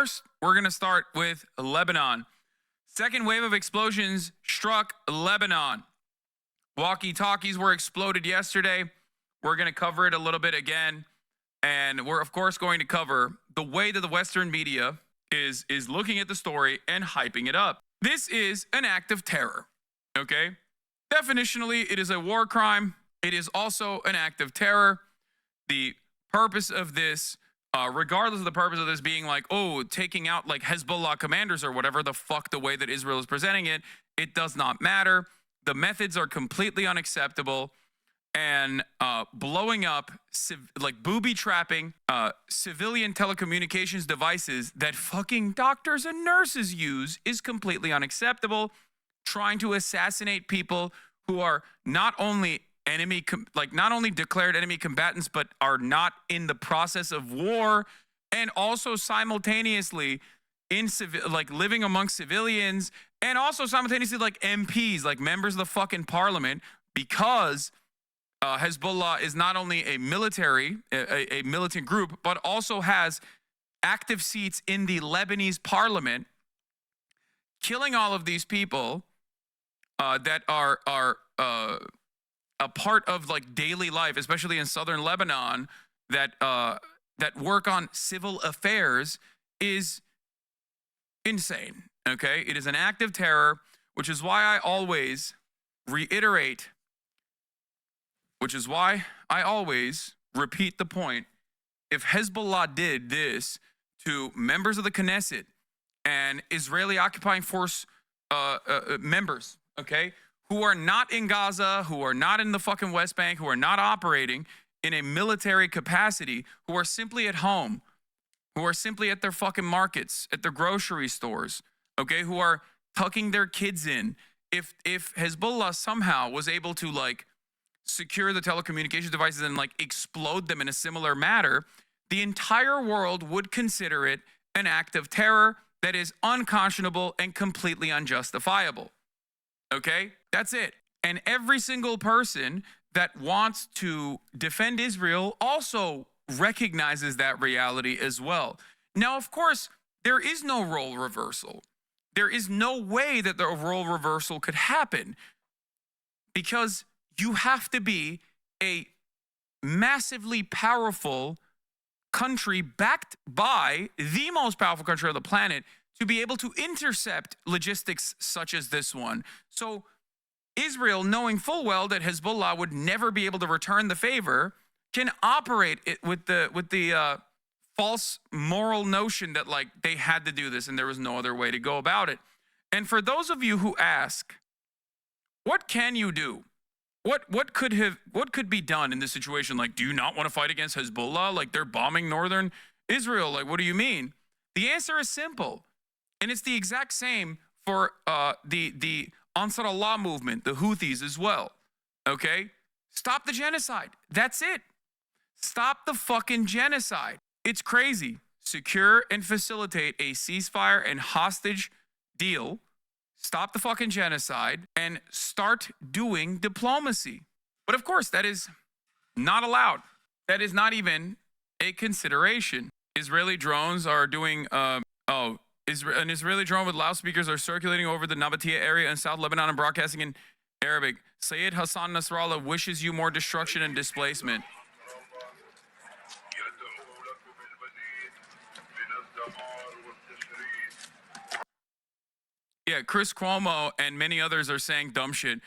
first, we're going to start with Lebanon. Second wave of explosions struck Lebanon. Walkie Talkies were exploded yesterday. We're going to cover it a little bit again. And we're, of course, going to cover the way that the Western media is looking at the story and hyping it up. This is an act of terror, okay? Definitionally, it is a war crime. It is also an act of terror. The purpose of this, regardless of the purpose of this being like, oh, taking out like Hezbollah commanders or whatever the fuck the way that Israel is presenting it, it does not matter. The methods are completely unacceptable. And blowing up, like booby trapping civilian telecommunications devices that fucking doctors and nurses use is completely unacceptable. Trying to assassinate people who are not only not only declared enemy combatants, but are not in the process of war, and also simultaneously living amongst civilians, and also simultaneously like MPs, like members of the fucking parliament, because Hezbollah is not only a militant group, but also has active seats in the Lebanese parliament, killing all of these people that are a part of like daily life, especially in southern Lebanon, that work on civil affairs, is insane. Okay, it is an act of terror, which is why I always reiterate. Which is why I always repeat the point. If Hezbollah did this to members of the Knesset and Israeli occupying force members, okay, who are not in Gaza, who are not in the fucking West Bank, who are not operating in a military capacity, who are simply at home, who are simply at their fucking markets, at their grocery stores, okay, who are tucking their kids in. If Hezbollah somehow was able to like secure the telecommunications devices and like explode them in a similar manner, the entire world would consider it an act of terror that is unconscionable and completely unjustifiable. Okay? That's it. And every single person that wants to defend Israel also recognizes that reality as well. Now, of course, there is no role reversal. There is no way that the role reversal could happen, because you have to be a massively powerful country backed by the most powerful country on the planet to be able to intercept logistics such as this one. So Israel, knowing full well that Hezbollah would never be able to return the favor, can operate it with the false moral notion that like they had to do this and there was no other way to go about it. And for those of you who ask, what can you do? What could be done in this situation? Like, do you not want to fight against Hezbollah? Like, they're bombing northern Israel. Like, what do you mean? The answer is simple, and it's the exact same for the Ansar Allah movement, the Houthis as well. Okay, stop the genocide. That's it. Stop the fucking genocide. It's crazy. Secure and facilitate a ceasefire and hostage deal. Stop the fucking genocide and start doing diplomacy. But of course, that is not allowed. That is not even a consideration. Israeli drones are doing, an Israeli drone with loudspeakers are circulating over the Nabatea area in South Lebanon and broadcasting in Arabic. Sayyid Hasan Nasrallah wishes you more destruction and displacement. Yeah, Chris Cuomo and many others are saying dumb shit.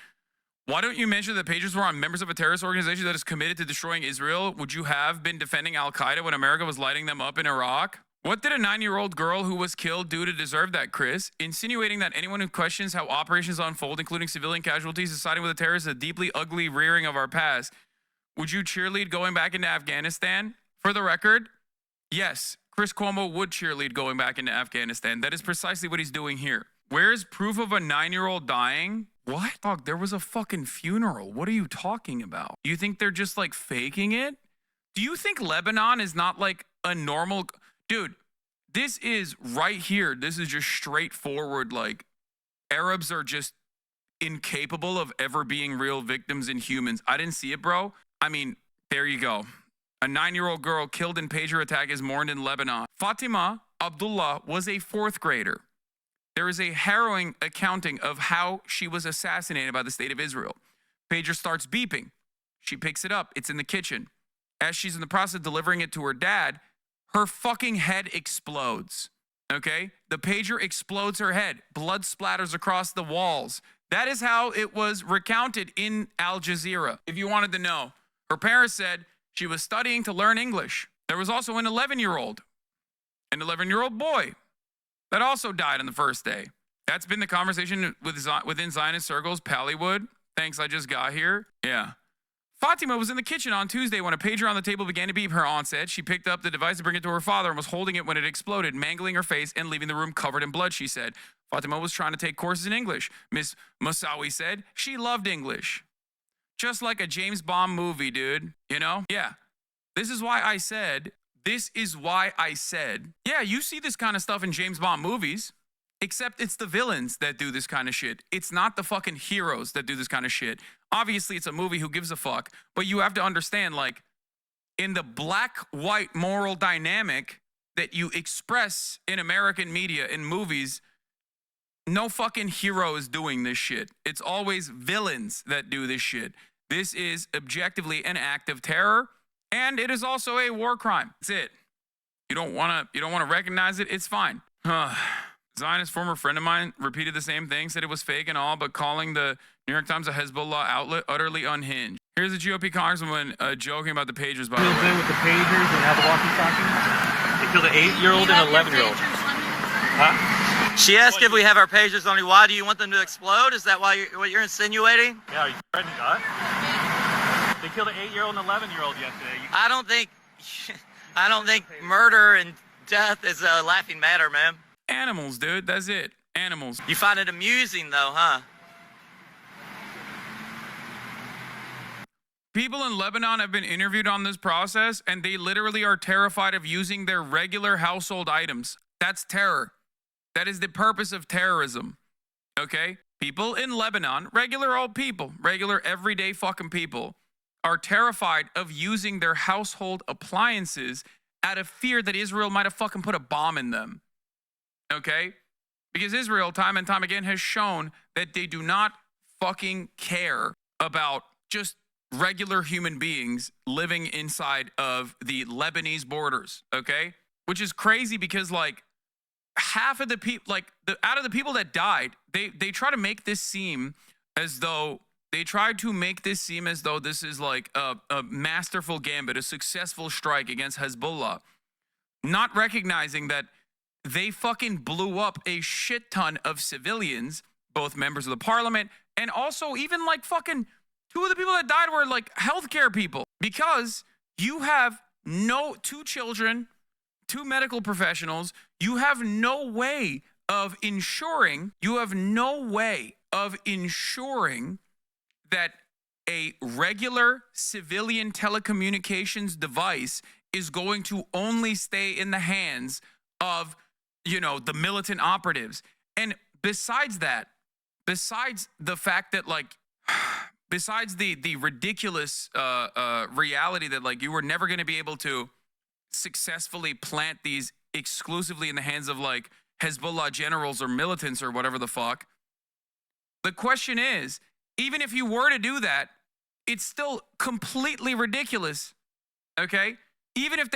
Why don't you mention that pages were on members of a terrorist organization that is committed to destroying Israel? Would you have been defending Al-Qaeda when America was lighting them up in Iraq? What did a 9-year-old girl who was killed do to deserve that, Chris? Insinuating that anyone who questions how operations unfold, including civilian casualties, is siding with the terrorists, is a deeply ugly rearing of our past. Would you cheerlead going back into Afghanistan? For the record, yes, Chris Cuomo would cheerlead going back into Afghanistan. That is precisely what he's doing here. Where's proof of a 9-year-old dying? What? Dog, there was a fucking funeral. What are you talking about? You think they're just like faking it? Do you think Lebanon is not like a normal... Dude, this is right here. This is just straightforward. Like, Arabs are just incapable of ever being real victims and humans. I didn't see it, bro. I mean, there you go. A 9-year-old girl killed in pager attack is mourned in Lebanon. Fatima Abdullah was a 4th grader. There is a harrowing accounting of how she was assassinated by the state of Israel. Pager starts beeping. She picks it up. It's in the kitchen. As she's in the process of delivering it to her dad, her fucking head explodes. Okay? The pager explodes her head. Blood splatters across the walls. That is how it was recounted in Al Jazeera. If you wanted to know, her parents said she was studying to learn English. There was also an 11-year-old boy that also died on the first day. That's been the conversation within Zionist circles. Pallywood, thanks, I just got here. Yeah. Fatima was in the kitchen on Tuesday when a pager on the table began to beep. Her aunt said she picked up the device to bring it to her father and was holding it when it exploded, mangling her face and leaving the room covered in blood, she said. Fatima was trying to take courses in English. Miss Moussaoui said she loved English. Just like a James Bond movie, dude. You know? Yeah. This is why I said, yeah, you see this kind of stuff in James Bond movies, except it's the villains that do this kind of shit. It's not the fucking heroes that do this kind of shit. Obviously, it's a movie, who gives a fuck? But you have to understand, like, in the black-white moral dynamic that you express in American media, in movies, no fucking hero is doing this shit. It's always villains that do this shit. This is objectively an act of terror, and it is also a war crime. That's it. You don't want to recognize it? It's fine. Zionist former friend of mine repeated the same thing, said it was fake and all, but calling the New York Times a Hezbollah outlet utterly unhinged. Here's a GOP congresswoman joking about the pagers, by the way. With the pagers and have the Walkie Talkies? They killed an 8-year-old and an 11-year-old. Huh? She asked if we have our pagers on you. Why do you want them to explode? Is that what you're insinuating? Yeah, are you threatening us? They killed an 8-year-old and an 11-year-old yesterday. I don't think murder and death is a laughing matter, man. Animals, dude. That's it. Animals. You find it amusing, though, huh? People in Lebanon have been interviewed on this process, and they literally are terrified of using their regular household items. That's terror. That is the purpose of terrorism. Okay? People in Lebanon, regular old people, regular everyday fucking people, are terrified of using their household appliances out of fear that Israel might have fucking put a bomb in them. Okay? Because Israel, time and time again, has shown that they do not fucking care about just regular human beings living inside of the Lebanese borders, okay? Which is crazy because, like, half of the people, like, out of the people that died, they try to make this seem as though this is like a masterful gambit, a successful strike against Hezbollah, not recognizing that they fucking blew up a shit ton of civilians, both members of the parliament, and also even like fucking 2 of the people that died were like healthcare people, because you have 2 children, 2 medical professionals. You have no way of ensuring that a regular civilian telecommunications device is going to only stay in the hands of, the militant operatives. And besides the fact that, like, besides the ridiculous reality that, like, you were never going to be able to successfully plant these exclusively in the hands of, like, Hezbollah generals or militants or whatever the fuck, the question is, even if you were to do that, it's still completely ridiculous, okay? Even if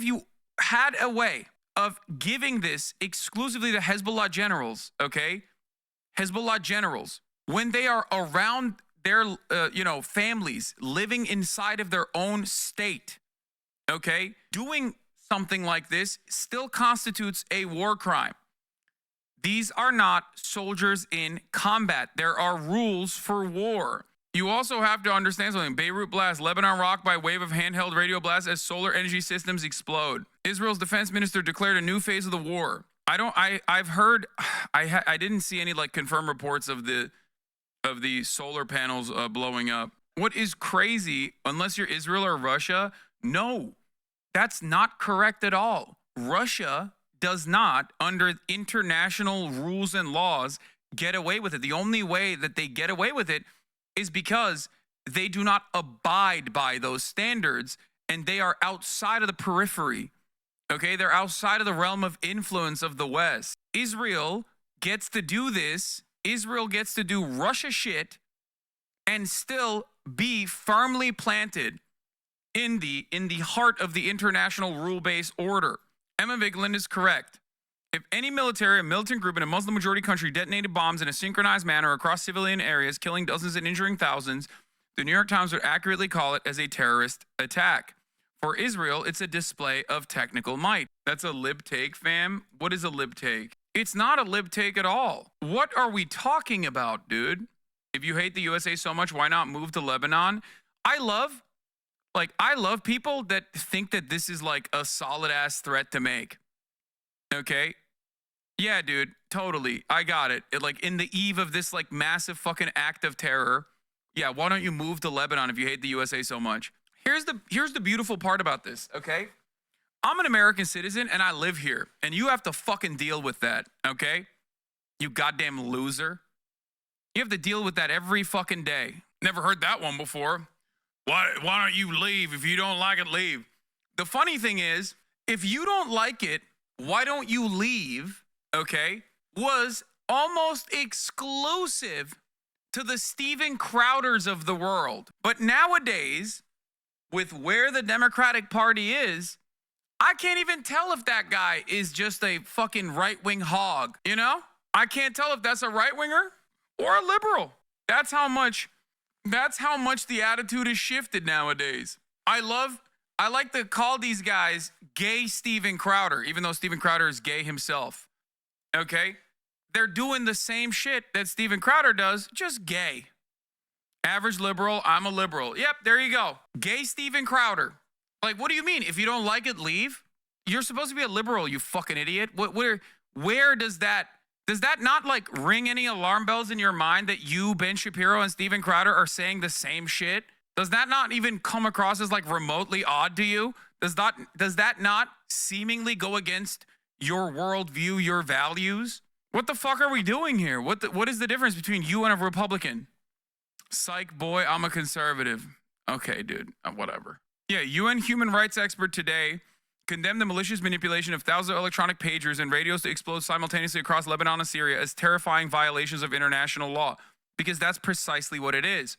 you had a way of giving this exclusively to Hezbollah generals, okay? Hezbollah generals, when they are around their, families, living inside of their own state, okay? Doing something like this still constitutes a war crime. These are not soldiers in combat. There are rules for war. You also have to understand something. Beirut blast, Lebanon rocked by wave of handheld radio blasts as solar energy systems explode. Israel's defense minister declared a new phase of the war. I've heard, I didn't see any like confirmed reports of the solar panels blowing up. What is crazy, unless you're Israel or Russia, no, that's not correct at all. Russia does not, under international rules and laws, get away with it. The only way that they get away with it is because they do not abide by those standards, and they are outside of the periphery. Okay, they're outside of the realm of influence of the West. Israel gets to do this. Israel gets to do Russia shit and still be firmly planted in the heart of the international rule-based order. Emma Vigeland is correct. If any military or militant group in a Muslim majority country detonated bombs in a synchronized manner across civilian areas, killing dozens and injuring thousands, the New York Times would accurately call it as a terrorist attack. For Israel, it's a display of technical might. That's a lib take, fam. What is a lib take? It's not a lib take at all. What are we talking about, dude? If you hate the USA so much, why not move to Lebanon? I love people that think that this is like a solid ass threat to make. Okay? Yeah, dude, totally. I got it. Like in the eve of this like massive fucking act of terror. Yeah, why don't you move to Lebanon if you hate the USA so much? Here's the beautiful part about this, okay? I'm an American citizen and I live here, and you have to fucking deal with that, okay? You goddamn loser. You have to deal with that every fucking day. Never heard that one before. Why don't you leave? If you don't like it, leave. The funny thing is, if you don't like it, why don't you leave, okay, was almost exclusive to the Steven Crowders of the world. But nowadays, with where the Democratic Party is, I can't even tell if that guy is just a fucking right-wing hog, you know? I can't tell if that's a right-winger or a liberal. That's how much the attitude has shifted nowadays. I like to call these guys gay Steven Crowder, even though Steven Crowder is gay himself. Okay? They're doing the same shit that Steven Crowder does, just gay. Average liberal, I'm a liberal. Yep, there you go. Gay Steven Crowder. Like, what do you mean? If you don't like it, leave? You're supposed to be a liberal, you fucking idiot. Where does that not like ring any alarm bells in your mind that you, Ben Shapiro, and Steven Crowder are saying the same shit? Does that not even come across as like remotely odd to you? Does that not seemingly go against your worldview, your values? What the fuck are we doing here? What is the difference between you and a Republican? Psych boy, I'm a conservative. Okay, dude, whatever. Yeah, UN human rights expert today condemned the malicious manipulation of thousands of electronic pagers and radios to explode simultaneously across Lebanon and Syria as terrifying violations of international law, because that's precisely what it is.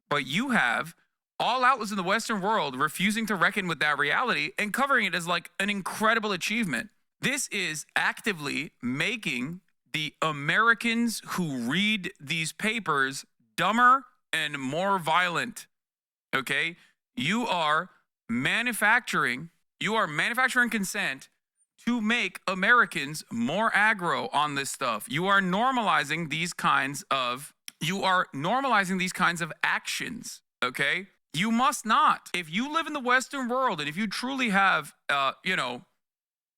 But you have all outlets in the Western world refusing to reckon with that reality and covering it as like an incredible achievement. This is actively making the Americans who read these papers dumber and more violent. Okay? You are manufacturing consent to make Americans more aggro on this stuff. You are normalizing these kinds of actions, okay? You must not. If you live in the Western world and if you truly have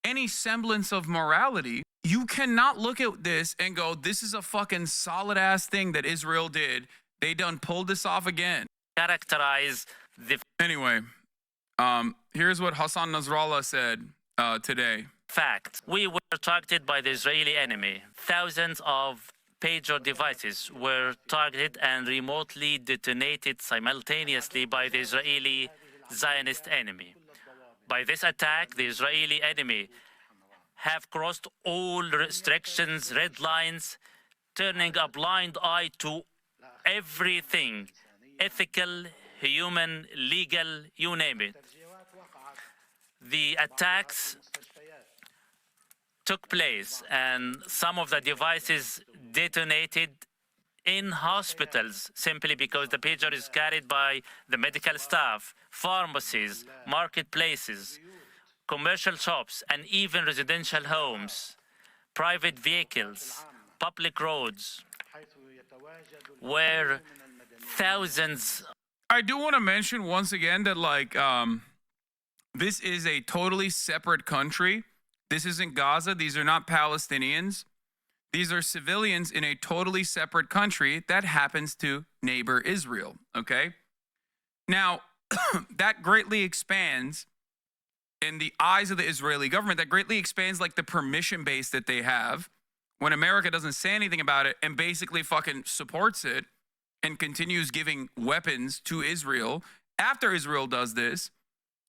any semblance of morality, you cannot look at this and go, this is a fucking solid ass thing that Israel did. They done pulled this off again. Anyway, here's what Hassan Nasrallah said today. Fact. We were targeted by the Israeli enemy. Thousands of pager devices were targeted and remotely detonated simultaneously by the Israeli Zionist enemy. By this attack, the Israeli enemy have crossed all restrictions, red lines, turning a blind eye to everything, ethical, human, legal, you name it. The attacks took place and some of the devices detonated in hospitals simply because the pager is carried by the medical staff, pharmacies, marketplaces, commercial shops, and even residential homes, private vehicles, public roads, where thousands. I do want to mention once again that this is a totally separate country. This isn't Gaza. These are not Palestinians. These are civilians in a totally separate country that happens to neighbor Israel, okay? Now, that greatly expands, in the eyes of the Israeli government, that greatly expands like the permission base that they have when America doesn't say anything about it and basically fucking supports it and continues giving weapons to Israel after Israel does this.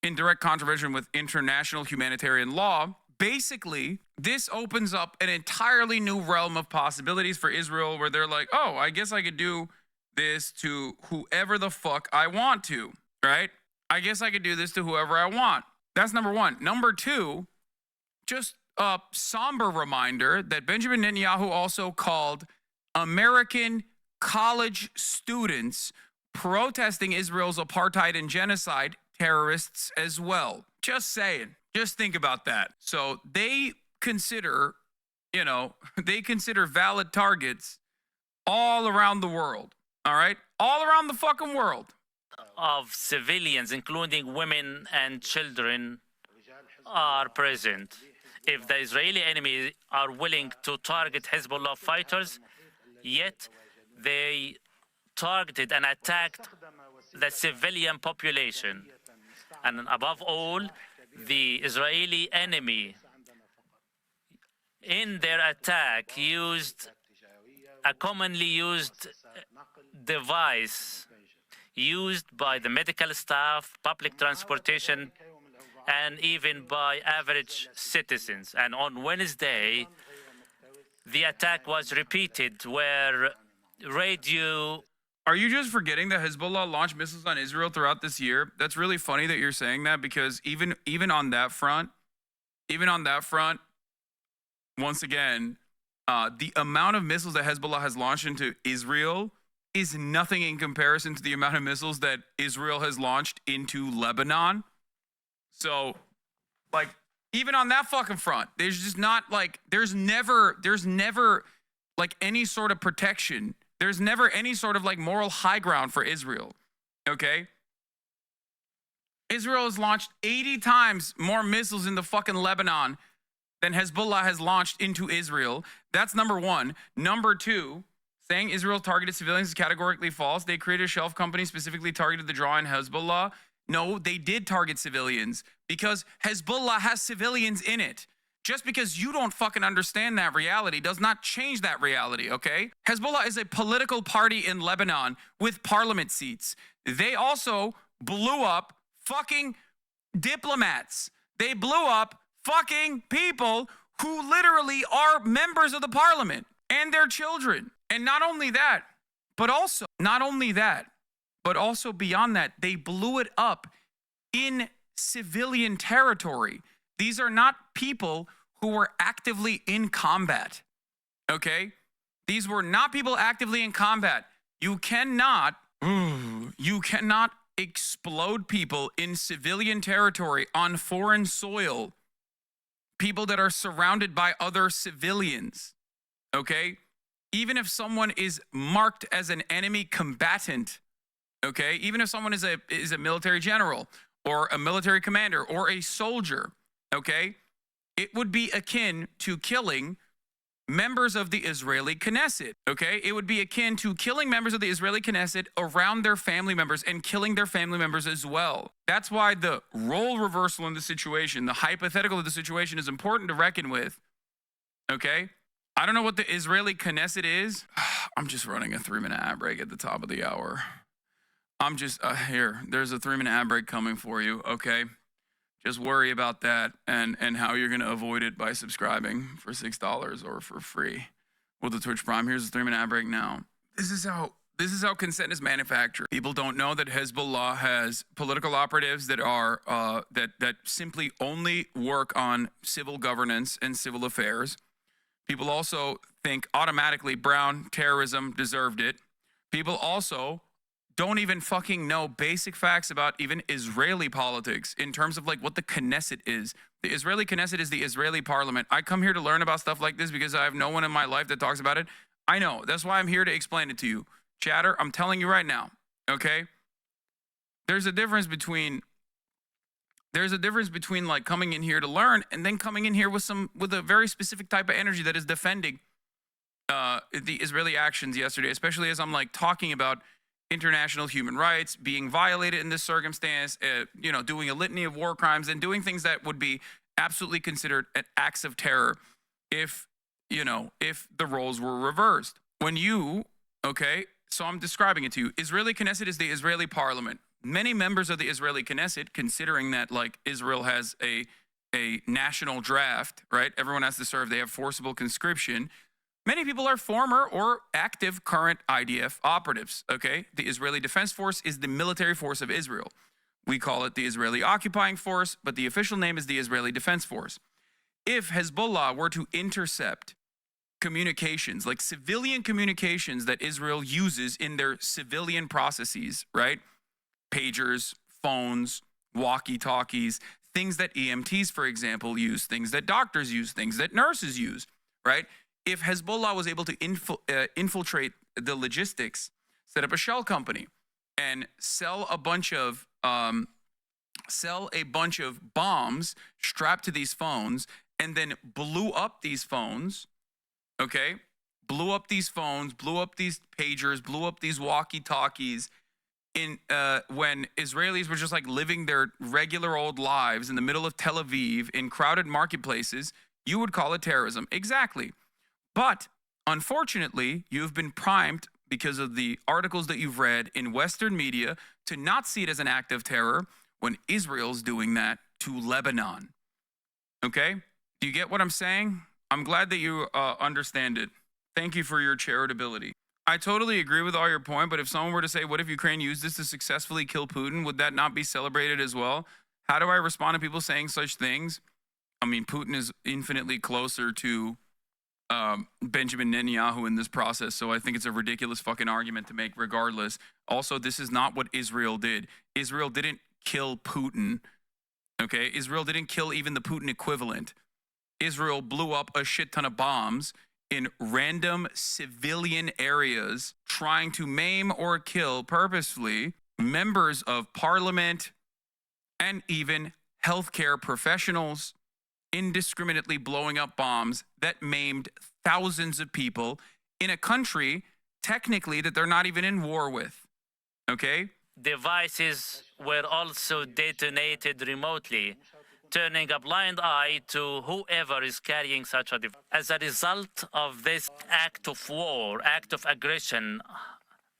in direct contravention with international humanitarian law. Basically, this opens up an entirely new realm of possibilities for Israel where they're like, oh, I guess I could do this to whoever the fuck I want to, right? I guess I could do this to whoever I want. That's number one. Number two, just a somber reminder that Benjamin Netanyahu also called American college students protesting Israel's apartheid and genocide terrorists as well. Just saying. Just think about that. So they consider, they consider valid targets all around the world. All right? All around the fucking world. Of civilians, including women and children, are present. If the Israeli enemy are willing to target Hezbollah fighters, yet they targeted and attacked the civilian population. And above all, the Israeli enemy, in their attack, used a commonly used device used by the medical staff, public transportation, and even by average citizens. And on Wednesday, the attack was repeated where radio... Are you just forgetting that Hezbollah launched missiles on Israel throughout this year? That's really funny that you're saying that, because even on that front, once again, the amount of missiles that Hezbollah has launched into Israel is nothing in comparison to the amount of missiles that Israel has launched into Lebanon. So, like, even on that fucking front, there's just not like, there's never like any sort of protection. There's never any sort of like moral high ground for Israel. Okay? Israel has launched 80 times more missiles into fucking Lebanon than Hezbollah has launched into Israel. That's number one. Number two, saying Israel targeted civilians is categorically false. They created a shelf company specifically targeted the draw in Hezbollah. No, they did target civilians because Hezbollah has civilians in it. Just because you don't fucking understand that reality does not change that reality, okay? Hezbollah is a political party in Lebanon with parliament seats. They also blew up fucking diplomats. They blew up fucking people who literally are members of the parliament and their children. And not only that, but also beyond that, they blew it up in civilian territory. These are not people who were actively in combat, okay? These were not people actively in combat. You cannot explode people in civilian territory on foreign soil, people that are surrounded by other civilians, okay? Even if someone is marked as an enemy combatant, okay? Even if someone is a military general or a military commander or a soldier, okay? It would be akin to killing members of the Israeli Knesset, okay? It would be akin to killing members of the Israeli Knesset around their family members and killing their family members as well. That's why the role reversal in the situation, the hypothetical of the situation, is important to reckon with, okay? I don't know what the Israeli Knesset is. I'm just running a 3-minute ad break at the top of the hour. I'm just, there's a 3-minute ad break coming for you, okay? Just worry about that and how you're going to avoid it by subscribing for $6 or for free with the Twitch Prime. Here's a 3-minute ad break now. This is how consent is manufactured. People don't know that Hezbollah has political operatives that are that simply only work on civil governance and civil affairs. People also think automatically Brown terrorism deserved it. People also don't even fucking know basic facts about even Israeli politics in terms of like what the Knesset is. The Israeli Knesset is the Israeli parliament. I come here to learn about stuff like this because I have no one in my life that talks about it. I know. That's why I'm here to explain it to you. Chatter, I'm telling you right now, okay? There's a difference between like coming in here to learn and then coming in here with a very specific type of energy that is defending the Israeli actions yesterday, especially as I'm like talking about international human rights being violated in this circumstance, doing a litany of war crimes and doing things that would be absolutely considered acts of terror if the roles were reversed. So I'm describing it to you. Israeli Knesset is the Israeli parliament. many members of the Israeli Knesset, considering that like Israel has a national draft, right? Everyone has to serve. They have forcible conscription. Many people are former or active current IDF operatives, okay? The Israeli Defense Force is the military force of Israel. We call it the Israeli Occupying Force, but the official name is the Israeli Defense Force. If Hezbollah were to intercept communications, like civilian communications that Israel uses in their civilian processes, right? Pagers, phones, walkie-talkies, things that EMTs, for example, use, things that doctors use, things that nurses use, right? If Hezbollah was able to infiltrate the logistics, set up a shell company, and sell a bunch of bombs strapped to these phones, and then blew up these phones, okay? Blew up these phones, blew up these pagers, blew up these walkie-talkies, when Israelis were just like living their regular old lives in the middle of Tel Aviv in crowded marketplaces, you would call it terrorism. Exactly. But unfortunately, you've been primed because of the articles that you've read in Western media to not see it as an act of terror when Israel's doing that to Lebanon. Okay? Do you get what I'm saying? I'm glad that you understand it. Thank you for your charitability. I totally agree with all your point, but if someone were to say, what if Ukraine used this to successfully kill Putin? Would that not be celebrated as well? How do I respond to people saying such things? I mean, Putin is infinitely closer to Benjamin Netanyahu in this process, so I think it's a ridiculous fucking argument to make regardless. Also, this is not what Israel did. Israel didn't kill Putin, okay? Israel didn't kill even the Putin equivalent. Israel blew up a shit ton of bombs in random civilian areas, trying to maim or kill purposefully members of parliament and even healthcare professionals, indiscriminately blowing up bombs that maimed thousands of people in a country technically that they're not even in war with. Okay? Devices were also detonated remotely, turning a blind eye to whoever is carrying such a device. As a result of this act of war, act of aggression,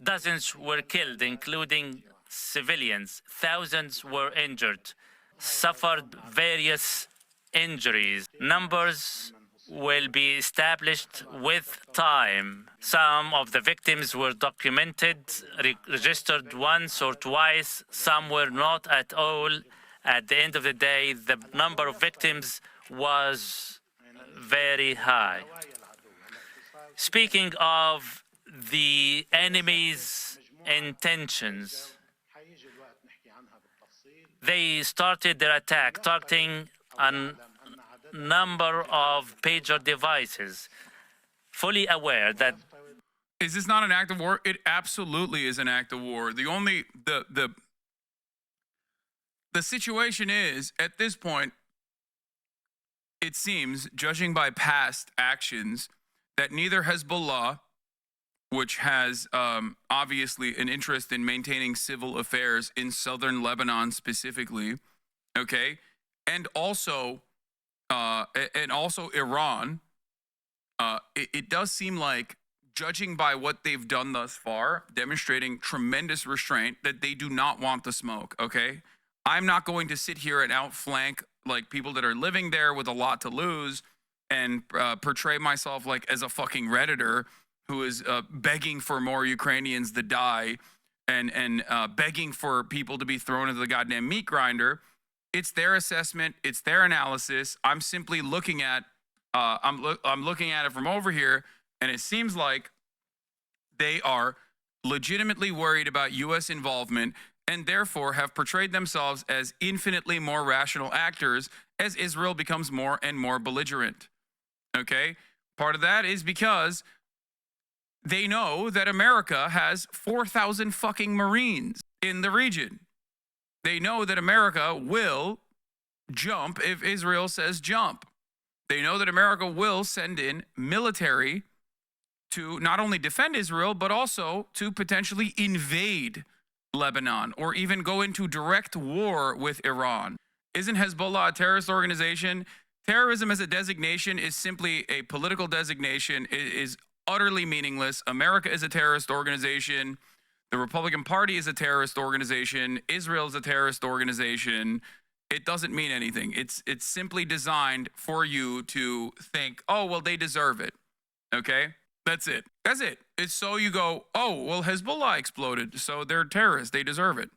dozens were killed, including civilians. Thousands were injured, suffered various injuries. Numbers will be established with time. Some of the victims were documented, registered once or twice. Some were not at all. At the end of the day, the number of victims was very high. Speaking of the enemy's intentions, they started their attack targeting a number of pager devices, fully aware that... Is this not an act of war? It absolutely is an act of war. The situation is, at this point, it seems, judging by past actions, that neither Hezbollah, which has obviously an interest in maintaining civil affairs in southern Lebanon specifically, okay, and also Iran, it does seem like, judging by what they've done thus far, demonstrating tremendous restraint, that they do not want the smoke, okay? I'm not going to sit here and outflank like people that are living there with a lot to lose and portray myself like as a fucking Redditor who is begging for more Ukrainians to die and begging for people to be thrown into the goddamn meat grinder. It's their assessment. It's their analysis. I'm simply looking at I'm looking at it from over here, and it seems like they are legitimately worried about U.S. involvement and therefore have portrayed themselves as infinitely more rational actors as Israel becomes more and more belligerent. Okay? Part of that is because they know that America has 4,000 fucking Marines in the region. They know that America will jump if Israel says jump. They know that America will send in military to not only defend Israel, but also to potentially invade Lebanon or even go into direct war with Iran. Isn't Hezbollah a terrorist organization? Terrorism as a designation is simply a political designation. It is utterly meaningless. America is a terrorist organization. The Republican Party is a terrorist organization. Israel is a terrorist organization. It doesn't mean anything. It's simply designed for you to think, oh, well, they deserve it. Okay? That's it. That's it. It's so you go, oh, well, Hezbollah exploded, so they're terrorists. They deserve it.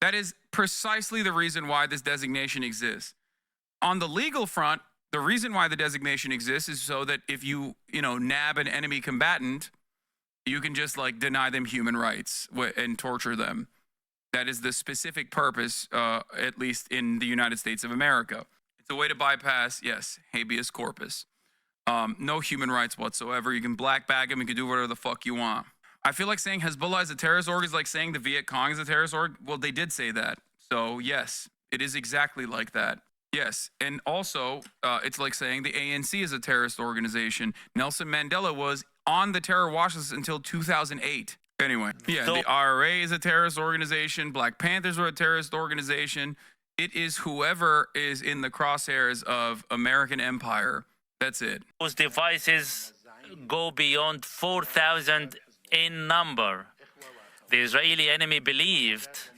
That is precisely the reason why this designation exists. On the legal front, the reason why the designation exists is so that if you nab an enemy combatant, you can just like deny them human rights and torture them. That is the specific purpose, at least in the United States of America. It's a way to bypass, yes, habeas corpus. No human rights whatsoever. You can black bag them. You can do whatever the fuck you want. I feel like saying Hezbollah is a terrorist org is like saying the Viet Cong is a terrorist org. Well, they did say that. So, yes, it is exactly like that. Yes. And also, it's like saying the ANC is a terrorist organization. Nelson Mandela was on the terror watch list until 2008. Anyway, yeah, the IRA is a terrorist organization. Black Panthers were a terrorist organization. It is whoever is in the crosshairs of American empire. That's it. Those devices go beyond 4,000 in number. The Israeli enemy believed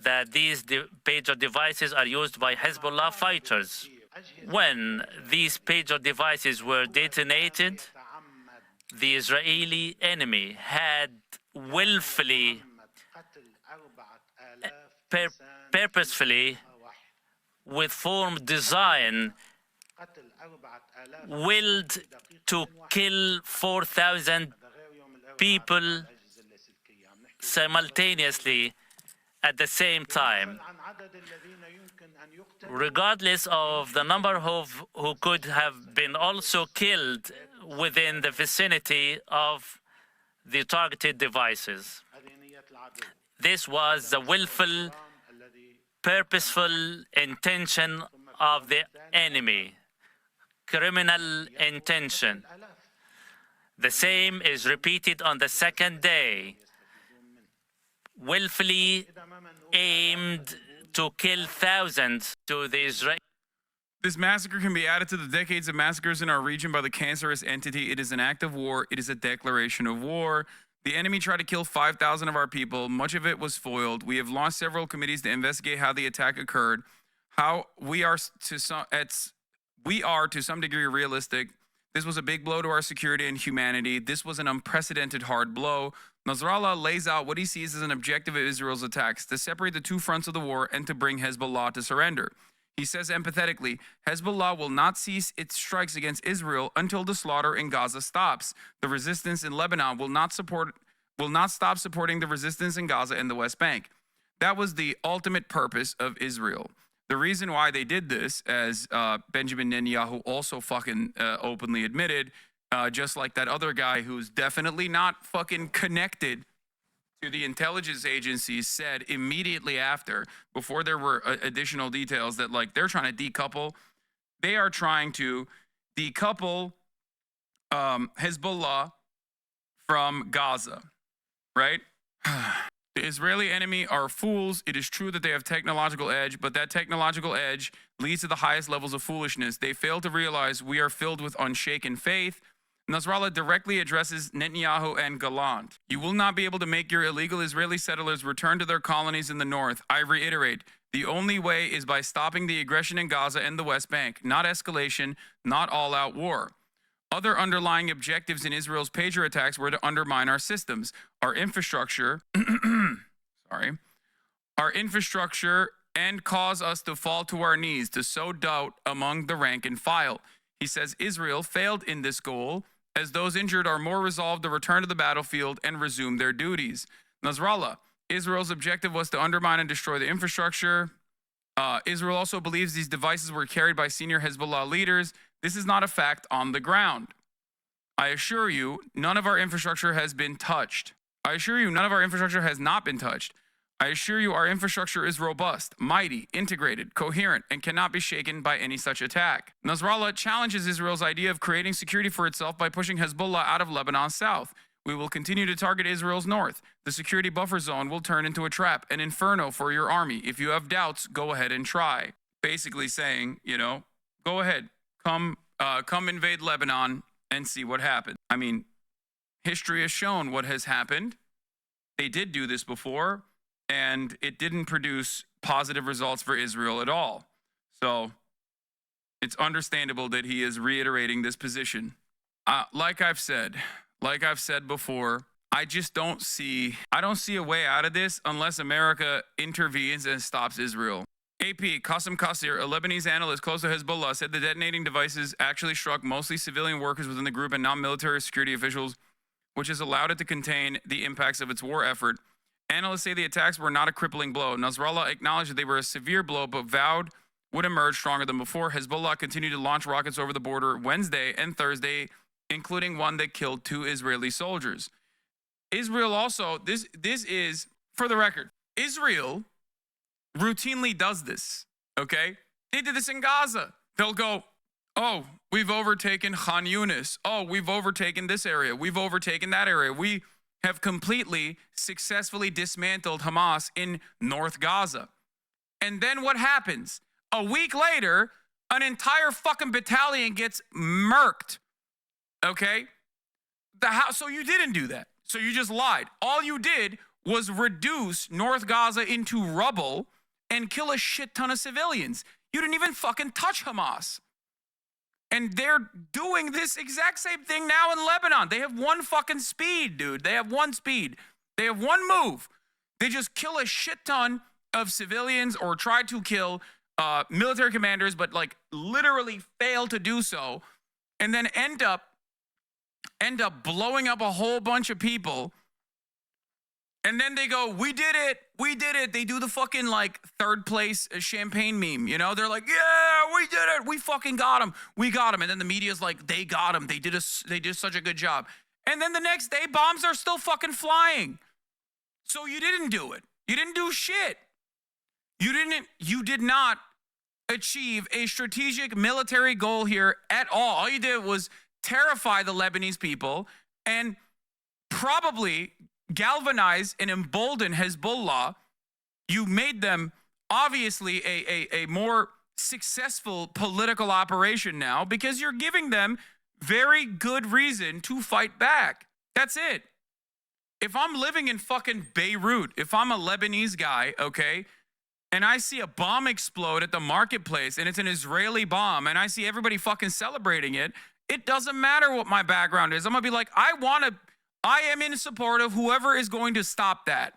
that these pager devices are used by Hezbollah fighters. When these pager devices were detonated, the Israeli enemy had willfully, purposefully, with formed design, willed to kill 4,000 people simultaneously at the same time. Regardless of the number of who could have been also killed within the vicinity of the targeted devices. This was the willful, purposeful intention of the enemy, criminal intention. The same is repeated on the second day, willfully aimed to kill thousands to the Israeli. This massacre can be added to the decades of massacres in our region by the cancerous entity. It is an act of war. It is a declaration of war. The enemy tried to kill 5,000 of our people. Much of it was foiled. We have launched several committees to investigate how the attack occurred. How we are to some degree realistic. This was a big blow to our security and humanity. This was an unprecedented hard blow. Nasrallah lays out what he sees as an objective of Israel's attacks, to separate the two fronts of the war and to bring Hezbollah to surrender. He says empathetically, Hezbollah will not cease its strikes against Israel until the slaughter in Gaza stops. The resistance in Lebanon will not stop supporting the resistance in Gaza and the West Bank. That was the ultimate purpose of Israel. The reason why they did this, as Benjamin Netanyahu also fucking openly admitted, just like that other guy who's definitely not fucking connected to the intelligence agencies said immediately after, before there were additional details, that like they're trying to decouple. They are trying to decouple Hezbollah from Gaza, right? The Israeli enemy are fools. It is true that they have technological edge, but that technological edge leads to the highest levels of foolishness. They fail to realize we are filled with unshaken faith. Nasrallah directly addresses Netanyahu and Gallant. You will not be able to make your illegal Israeli settlers return to their colonies in the north. I reiterate, the only way is by stopping the aggression in Gaza and the West Bank, not escalation, not all-out war. Other underlying objectives in Israel's pager attacks were to undermine our systems, our infrastructure, and cause us to fall to our knees, to sow doubt among the rank and file. He says Israel failed in this goal, as those injured are more resolved to return to the battlefield and resume their duties. Nasrallah, Israel's objective was to undermine and destroy the infrastructure. Israel also believes these devices were carried by senior Hezbollah leaders. This is not a fact on the ground. I assure you, none of our infrastructure has been touched. I assure you, none of our infrastructure has not been touched. I assure you, our infrastructure is robust, mighty, integrated, coherent, and cannot be shaken by any such attack. Nasrallah challenges Israel's idea of creating security for itself by pushing Hezbollah out of Lebanon's south. We will continue to target Israel's north. The security buffer zone will turn into a trap, an inferno for your army. If you have doubts, go ahead and try. Basically saying, go ahead, come invade Lebanon and see what happens. I mean, history has shown what has happened. they did do this before, and it didn't produce positive results for Israel at all. So it's understandable that he is reiterating this position. Like I've said before, I don't see a way out of this unless America intervenes and stops Israel. AP, Qassem Qasir, a Lebanese analyst close to Hezbollah, said the detonating devices actually struck mostly civilian workers within the group and non-military security officials, which has allowed it to contain the impacts of its war effort. Analysts say the attacks were not a crippling blow. Nasrallah acknowledged that they were a severe blow, but vowed would emerge stronger than before. Hezbollah continued to launch rockets over the border Wednesday and Thursday, including one that killed 2 Israeli soldiers. Israel also, this is, for the record, Israel routinely does this, okay? They did this in Gaza. They'll go, oh, we've overtaken Khan Yunis. Oh, we've overtaken this area. We've overtaken that area. We have completely successfully dismantled Hamas in North Gaza. And then what happens? A week later, an entire fucking battalion gets murked, okay? So you didn't do that. So you just lied. All you did was reduce North Gaza into rubble and kill a shit ton of civilians. You didn't even fucking touch Hamas. And they're doing this exact same thing now in Lebanon. They have one fucking speed, dude. They have one speed. They have one move. They just kill a shit ton of civilians or try to kill military commanders, but like literally fail to do so, and then end up blowing up a whole bunch of people. And then they go, we did it. We did it. They do the fucking like third place champagne meme. You know, they're like, yeah, we did it. We fucking got him. We got him. And then the media's like, they got him. They did such a good job. And then the next day, bombs are still fucking flying. So you didn't do it. You didn't do shit. You did not achieve a strategic military goal here at all. All you did was terrify the Lebanese people and probably galvanize and embolden Hezbollah. You made them obviously a more successful political operation now because you're giving them very good reason to fight back. That's it. If I'm living in fucking Beirut, if I'm a Lebanese guy, okay, and I see a bomb explode at the marketplace and it's an Israeli bomb and I see everybody fucking celebrating it, it doesn't matter what my background is. I'm gonna be like, I am in support of whoever is going to stop that.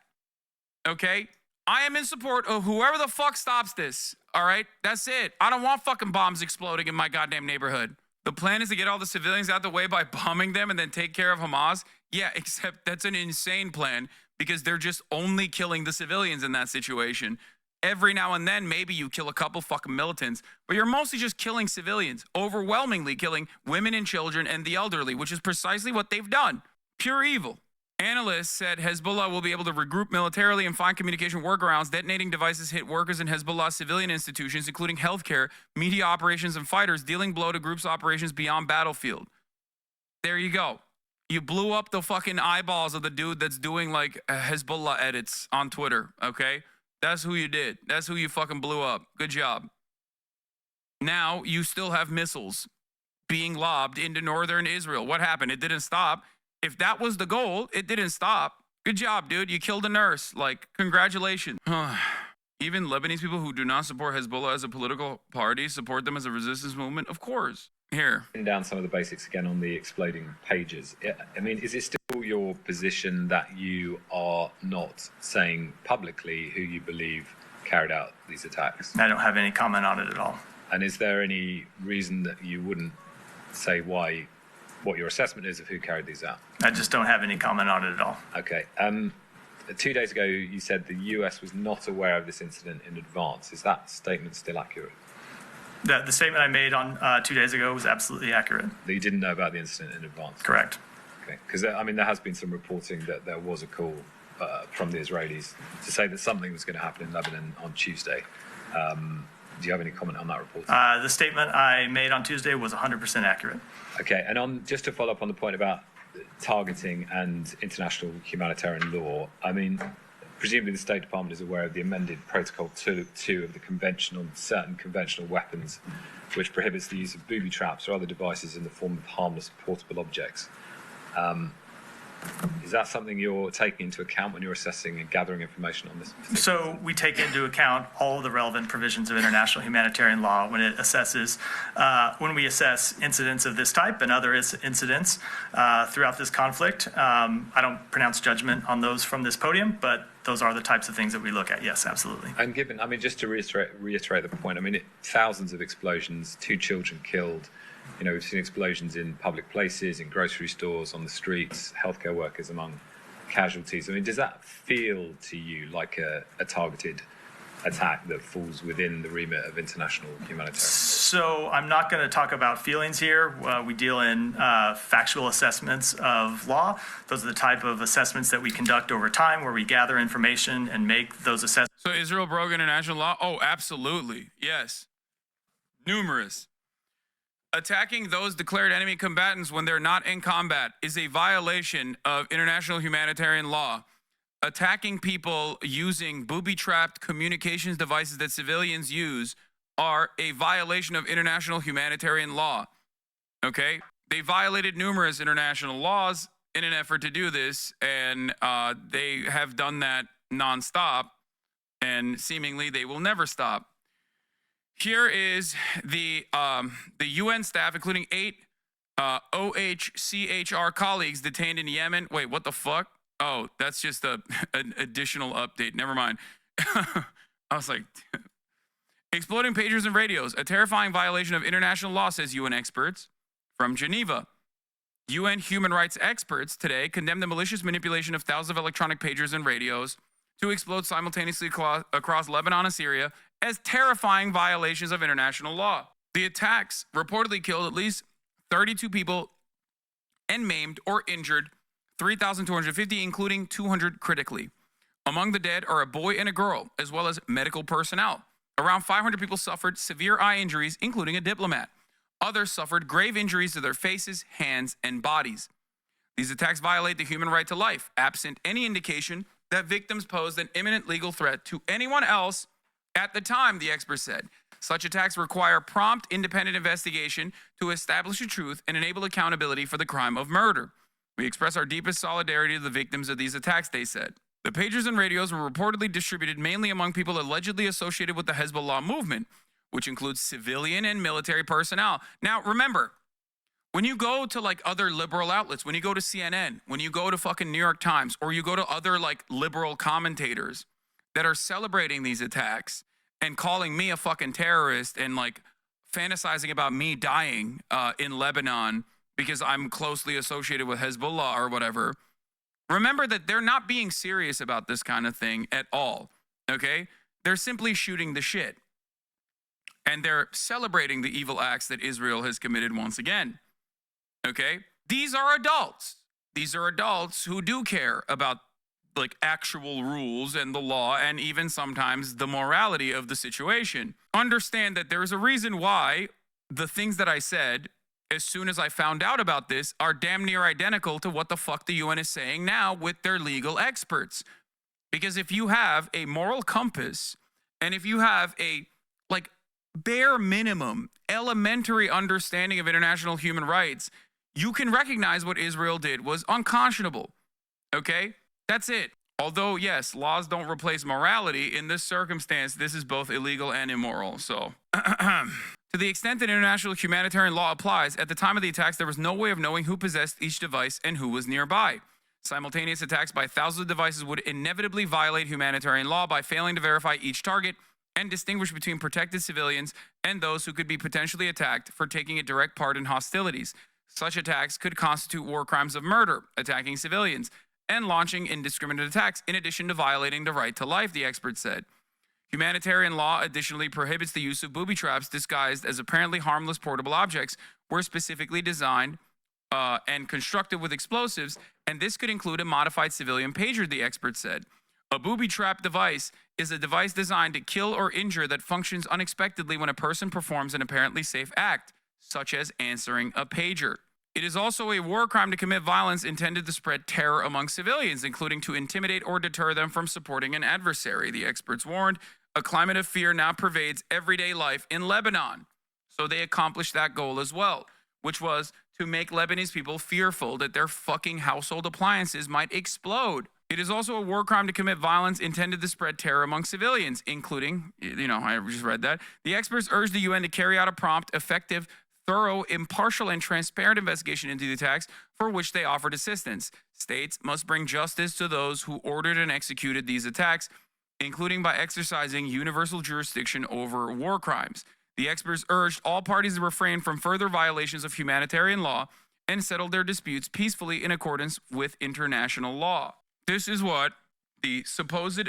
Okay? I am in support of whoever the fuck stops this. All right? That's it. I don't want fucking bombs exploding in my goddamn neighborhood. The plan is to get all the civilians out the way by bombing them and then take care of Hamas. Yeah, except that's an insane plan because they're just only killing the civilians in that situation. Every now and then, maybe you kill a couple fucking militants, but you're mostly just killing civilians, overwhelmingly killing women and children and the elderly, which is precisely what they've done. Pure evil. Analysts said Hezbollah will be able to regroup militarily and find communication workarounds. Detonating devices hit workers in Hezbollah civilian institutions, including healthcare, media operations, and fighters, dealing blow to groups' operations beyond battlefield. There you go. You blew up the fucking eyeballs of the dude that's doing like Hezbollah edits on Twitter, okay? That's who you did. That's who you fucking blew up. Good job. Now you still have missiles being lobbed into northern Israel. What happened? It didn't stop. If that was the goal, it didn't stop. Good job, dude. You killed a nurse. Like, congratulations. Even Lebanese people who do not support Hezbollah as a political party support them as a resistance movement? Of course. Here. Down some of the basics again on the exploding pages. I mean, is it still your position that you are not saying publicly who you believe carried out these attacks? I don't have any comment on it at all. And is there any reason that you wouldn't say what your assessment is of who carried these out? I just don't have any comment on it at all. Okay. 2 days ago, you said the US was not aware of this incident in advance. Is that statement still accurate? The statement I made on 2 days ago was absolutely accurate. That you didn't know about the incident in advance? Correct. Okay. Because, I mean, there has been some reporting that there was a call from the Israelis to say that something was going to happen in Lebanon on Tuesday. Do you have any comment on that report? The statement I made on Tuesday was 100% accurate. Okay, and just to follow up on the point about targeting and international humanitarian law, I mean, presumably the State Department is aware of the amended Protocol 2 of the Convention on Certain Conventional Weapons, which prohibits the use of booby traps or other devices in the form of harmless portable objects. Is that something you're taking into account when you're assessing and gathering information on this? So we take into account all of the relevant provisions of international humanitarian law when it assesses, when we assess incidents of this type and other incidents throughout this conflict. I don't pronounce judgment on those from this podium, but those are the types of things that we look at. Yes, absolutely. And given, just to reiterate the point, thousands of explosions, 2 children killed. We've seen explosions in public places, in grocery stores, on the streets, healthcare workers among casualties. Does that feel to you like a targeted attack that falls within the remit of international humanitarian law? So I'm not going to talk about feelings here. We deal in factual assessments of law. Those are the type of assessments that we conduct over time, where we gather information and make those assessments. So Israel broke international law? Oh, absolutely. Yes. Numerous. Attacking those declared enemy combatants when they're not in combat is a violation of international humanitarian law. Attacking people using booby-trapped communications devices that civilians use are a violation of international humanitarian law. Okay? They violated numerous international laws in an effort to do this, and they have done that nonstop, and seemingly they will never stop. Here is the UN staff, including 8 OHCHR colleagues detained in Yemen. Wait, what the fuck? Oh, that's just an additional update. Never mind. I was like, exploding pagers and radios, a terrifying violation of international law, says UN experts from Geneva. UN human rights experts today condemned the malicious manipulation of thousands of electronic pagers and radios to explode simultaneously across Lebanon and Syria as terrifying violations of international law. The attacks reportedly killed at least 32 people and maimed or injured 3,250, including 200 critically. Among the dead are a boy and a girl, as well as medical personnel. Around 500 people suffered severe eye injuries, including a diplomat. Others suffered grave injuries to their faces, hands, and bodies. These attacks violate the human right to life, absent any indication that victims posed an imminent legal threat to anyone else at the time, the expert said. Such attacks require prompt, independent investigation to establish the truth and enable accountability for the crime of murder. We express our deepest solidarity to the victims of these attacks, they said. The pagers and radios were reportedly distributed mainly among people allegedly associated with the Hezbollah movement, which includes civilian and military personnel. Now, remember, when you go to like other liberal outlets, when you go to CNN, when you go to fucking New York Times, or you go to other like liberal commentators that are celebrating these attacks and calling me a fucking terrorist and like fantasizing about me dying in Lebanon because I'm closely associated with Hezbollah or whatever, remember that they're not being serious about this kind of thing at all, okay? They're simply shooting the shit. And they're celebrating the evil acts that Israel has committed once again. Okay? These are adults. These are adults who do care about like actual rules and the law and even sometimes the morality of the situation. Understand that there is a reason why the things that I said as soon as I found out about this are damn near identical to what the fuck the UN is saying now with their legal experts. Because if you have a moral compass and if you have a like bare minimum elementary understanding of international human rights, you can recognize what Israel did was unconscionable. Okay? That's it. Although, yes, laws don't replace morality, in this circumstance, this is both illegal and immoral. So, to the extent that international humanitarian law applies, at the time of the attacks, there was no way of knowing who possessed each device and who was nearby. Simultaneous attacks by thousands of devices would inevitably violate humanitarian law by failing to verify each target and distinguish between protected civilians and those who could be potentially attacked for taking a direct part in hostilities. Such attacks could constitute war crimes of murder, attacking civilians, and launching indiscriminate attacks, in addition to violating the right to life, the expert said. Humanitarian law additionally prohibits the use of booby traps disguised as apparently harmless portable objects were specifically designed and constructed with explosives, and this could include a modified civilian pager, the expert said. A booby trap device is a device designed to kill or injure that functions unexpectedly when a person performs an apparently safe act, such as answering a pager. It is also a war crime to commit violence intended to spread terror among civilians, including to intimidate or deter them from supporting an adversary, the experts warned. A climate of fear now pervades everyday life in Lebanon. So they accomplished that goal as well. which was to make Lebanese people fearful that their fucking household appliances might explode. It is also a war crime to commit violence intended to spread terror among civilians, including, I just read that. The experts urged the UN to carry out a prompt, effective, thorough, impartial, and transparent investigation into the attacks for which they offered assistance. States must bring justice to those who ordered and executed these attacks, including by exercising universal jurisdiction over war crimes. The experts urged all parties to refrain from further violations of humanitarian law and settle their disputes peacefully in accordance with international law. This is what the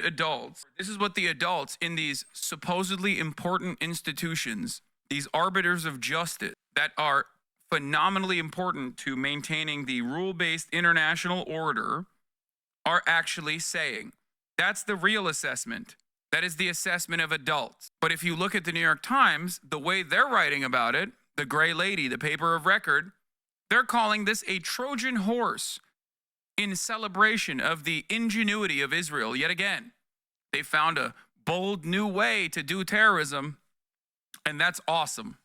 adults in these supposedly important institutions, these arbiters of justice that are phenomenally important to maintaining the rule-based international order, are actually saying. That's the real assessment. That is the assessment of adults. But if you look at the New York Times, the way they're writing about it, the gray lady, the paper of record, they're calling this a Trojan horse in celebration of the ingenuity of Israel. Yet again, they found a bold new way to do terrorism, and that's awesome.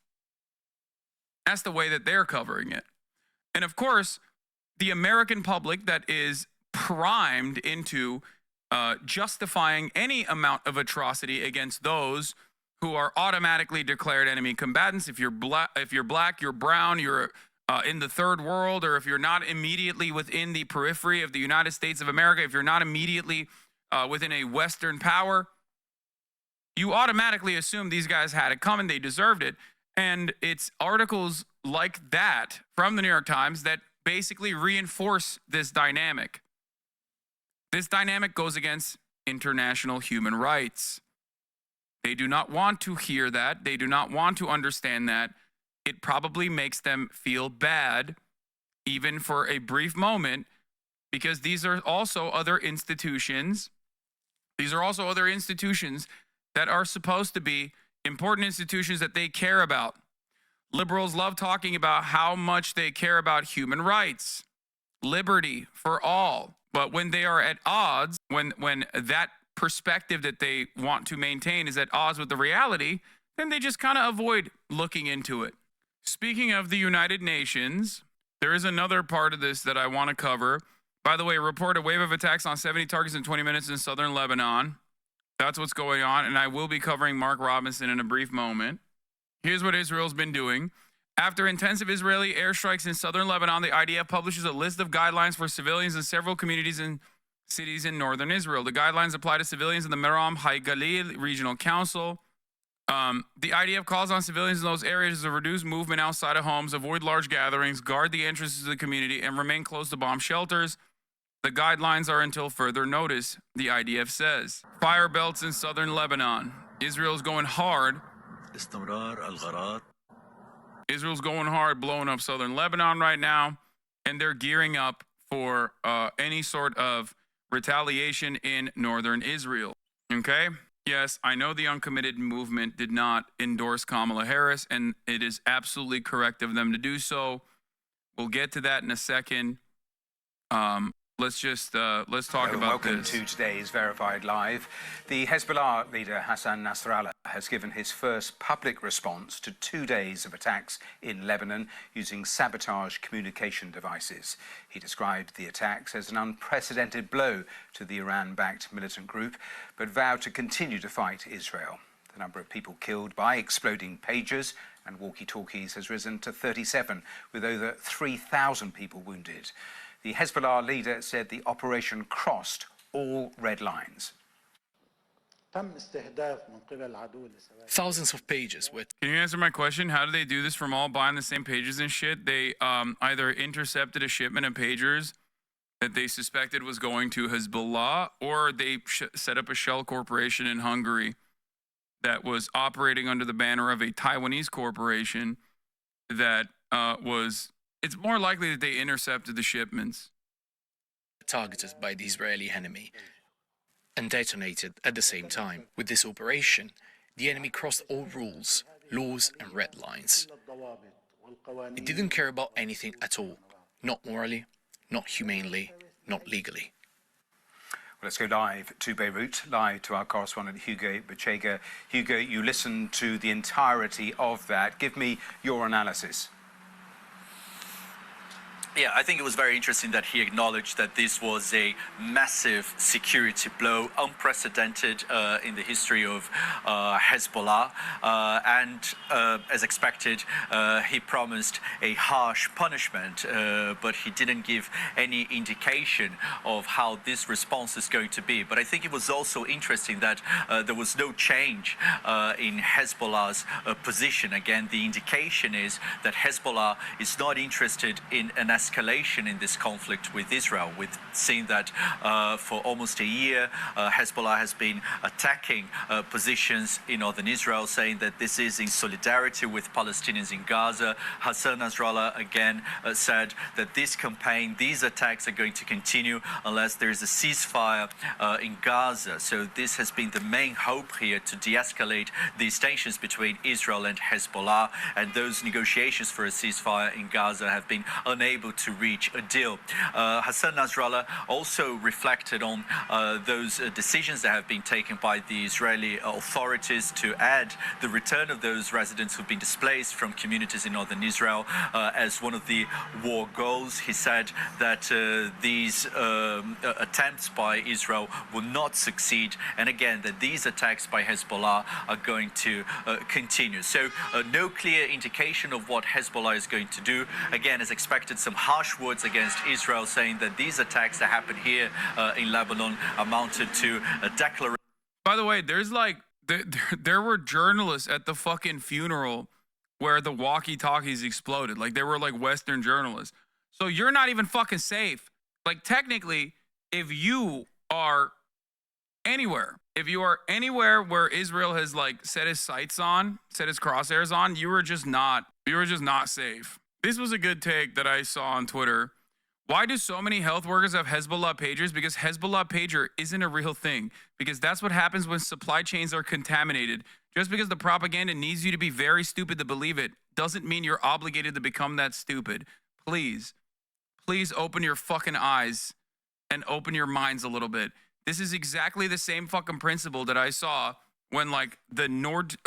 That's the way that they're covering it. And of course, the American public that is primed into justifying any amount of atrocity against those who are automatically declared enemy combatants. If you're black, you're brown, you're in the third world, or if you're not immediately within the periphery of the United States of America, if you're not immediately within a Western power, you automatically assume these guys had it coming, they deserved it. And it's articles like that from the New York Times that basically reinforce this dynamic. This dynamic goes against international human rights. They do not want to hear that. They do not want to understand that. It probably makes them feel bad, even for a brief moment, because these are also other institutions. These are also other institutions that are supposed to be important institutions that they care about. Liberals love talking about how much they care about human rights, liberty for all. But when they are at odds, when that perspective that they want to maintain is at odds with the reality, then they just kind of avoid looking into it. Speaking of the United Nations, there is another part of this that I want to cover. By the way, report a wave of attacks on 70 targets in 20 minutes in southern Lebanon. That's what's going on, and I will be covering Mark Robinson in a brief moment. Here's what Israel's been doing. After intensive Israeli airstrikes in southern Lebanon, the IDF publishes a list of guidelines for civilians in several communities and cities in northern Israel. The guidelines apply to civilians in the Merom HaGalil Regional Council. The IDF calls on civilians in those areas to reduce movement outside of homes, avoid large gatherings, guard the entrances to the community, and remain close to bomb shelters. The guidelines are until further notice, the IDF says. Fire belts in southern Lebanon. Israel's going hard. Israel's going hard, blowing up southern Lebanon right now, and they're gearing up for any sort of retaliation in northern Israel. Okay? Yes, I know the uncommitted movement did not endorse Kamala Harris, and it is absolutely correct of them to do so. We'll get to that in a second. Let's talk about welcome this. To today's Verified Live. The Hezbollah leader Hassan Nasrallah has given his first public response to 2 days of attacks in Lebanon using sabotage communication devices. He described the attacks as an unprecedented blow to the Iran-backed militant group, but vowed to continue to fight Israel. The number of people killed by exploding pagers and walkie talkies has risen to 37, with over 3,000 people wounded. The Hezbollah leader said the operation crossed all red lines. Thousands of pages with. Can you answer my question? How do they do this from all buying the same pages and shit? They either intercepted a shipment of pagers that they suspected was going to Hezbollah, or they set up a shell corporation in Hungary that was operating under the banner of a Taiwanese corporation that it's more likely that they intercepted the shipments. Targeted by the Israeli enemy and detonated at the same time. With this operation, the enemy crossed all rules, laws and red lines. It didn't care about anything at all. Not morally, not humanely, not legally. Well, let's go live to Beirut, live to our correspondent Hugo Bachega. Hugo, you listened to the entirety of that. Give me your analysis. Yeah, I think it was very interesting that he acknowledged that this was a massive security blow, unprecedented in the history of Hezbollah. And as expected, he promised a harsh punishment, but he didn't give any indication of how this response is going to be. But I think it was also interesting that there was no change in Hezbollah's position. Again, the indication is that Hezbollah is not interested in an escalation in this conflict with Israel. We've seen that for almost a year, Hezbollah has been attacking positions in northern Israel, saying that this is in solidarity with Palestinians in Gaza. Hassan Nasrallah again said that this campaign, these attacks are going to continue unless there is a ceasefire in Gaza. So this has been the main hope here to de-escalate these tensions between Israel and Hezbollah, and those negotiations for a ceasefire in Gaza have been unable to reach a deal. Hassan Nasrallah also reflected on those decisions that have been taken by the Israeli authorities to add the return of those residents who've been displaced from communities in northern Israel as one of the war goals. He said that these attempts by Israel will not succeed, and again that these attacks by Hezbollah are going to continue. So no clear indication of what Hezbollah is going to do. Again, as expected, some harsh words against Israel, saying that these attacks that happened here in Lebanon amounted to a declaration. By the way, there's like there were journalists at the fucking funeral where the Walkie Talkies exploded. Like, they were like Western journalists. So you're not even fucking safe. Like, technically, if you are anywhere where Israel has like set his sights on, set his crosshairs on, you were just not safe. This was a good take that I saw on Twitter. Why do so many health workers have Hezbollah pagers? Because Hezbollah pager isn't a real thing. Because that's what happens when supply chains are contaminated. Just because the propaganda needs you to be very stupid to believe it doesn't mean you're obligated to become that stupid. Please open your fucking eyes and open your minds a little bit. This is exactly the same fucking principle that I saw when like the Nord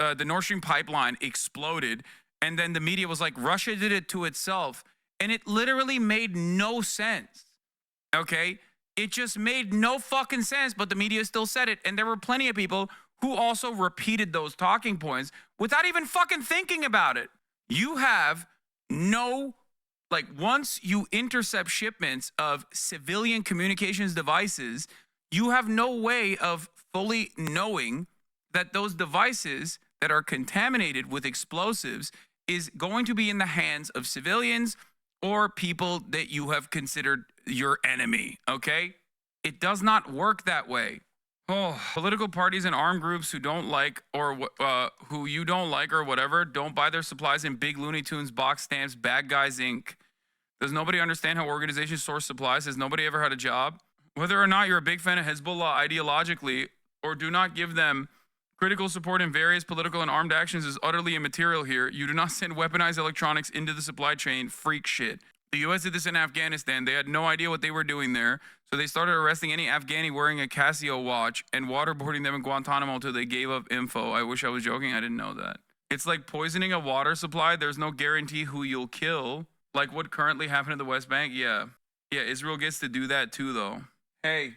Stream pipeline exploded, and then the media was like, Russia did it to itself. And it literally made no sense, okay? It just made no fucking sense, but the media still said it. And there were plenty of people who also repeated those talking points without even fucking thinking about it. You have no, like, once you intercept shipments of civilian communications devices, you have no way of fully knowing that those devices that are contaminated with explosives is going to be in the hands of civilians or people that you have considered your enemy, okay? It does not work that way. Oh, political parties and armed groups who don't like or who you don't like or whatever, don't buy their supplies in big Looney Tunes box stamps, Bad Guys Inc. Does nobody understand how organizations source supplies? Has nobody ever had a job? Whether or not you're a big fan of Hezbollah ideologically or do not give them critical support in various political and armed actions is utterly immaterial here. You do not send weaponized electronics into the supply chain. Freak shit. The U.S. did this in Afghanistan. They had no idea what they were doing there, so they started arresting any Afghani wearing a Casio watch and waterboarding them in Guantanamo until they gave up info. I wish I was joking. I didn't know that. It's like poisoning a water supply. There's no guarantee who you'll kill. Like what currently happened in the West Bank. Yeah, Israel gets to do that too, though. Hey.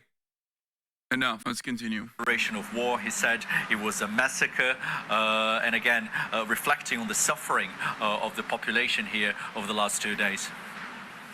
Enough. Let's continue. Of war, he said it was a massacre, and again, reflecting on the suffering of the population here over the last 2 days.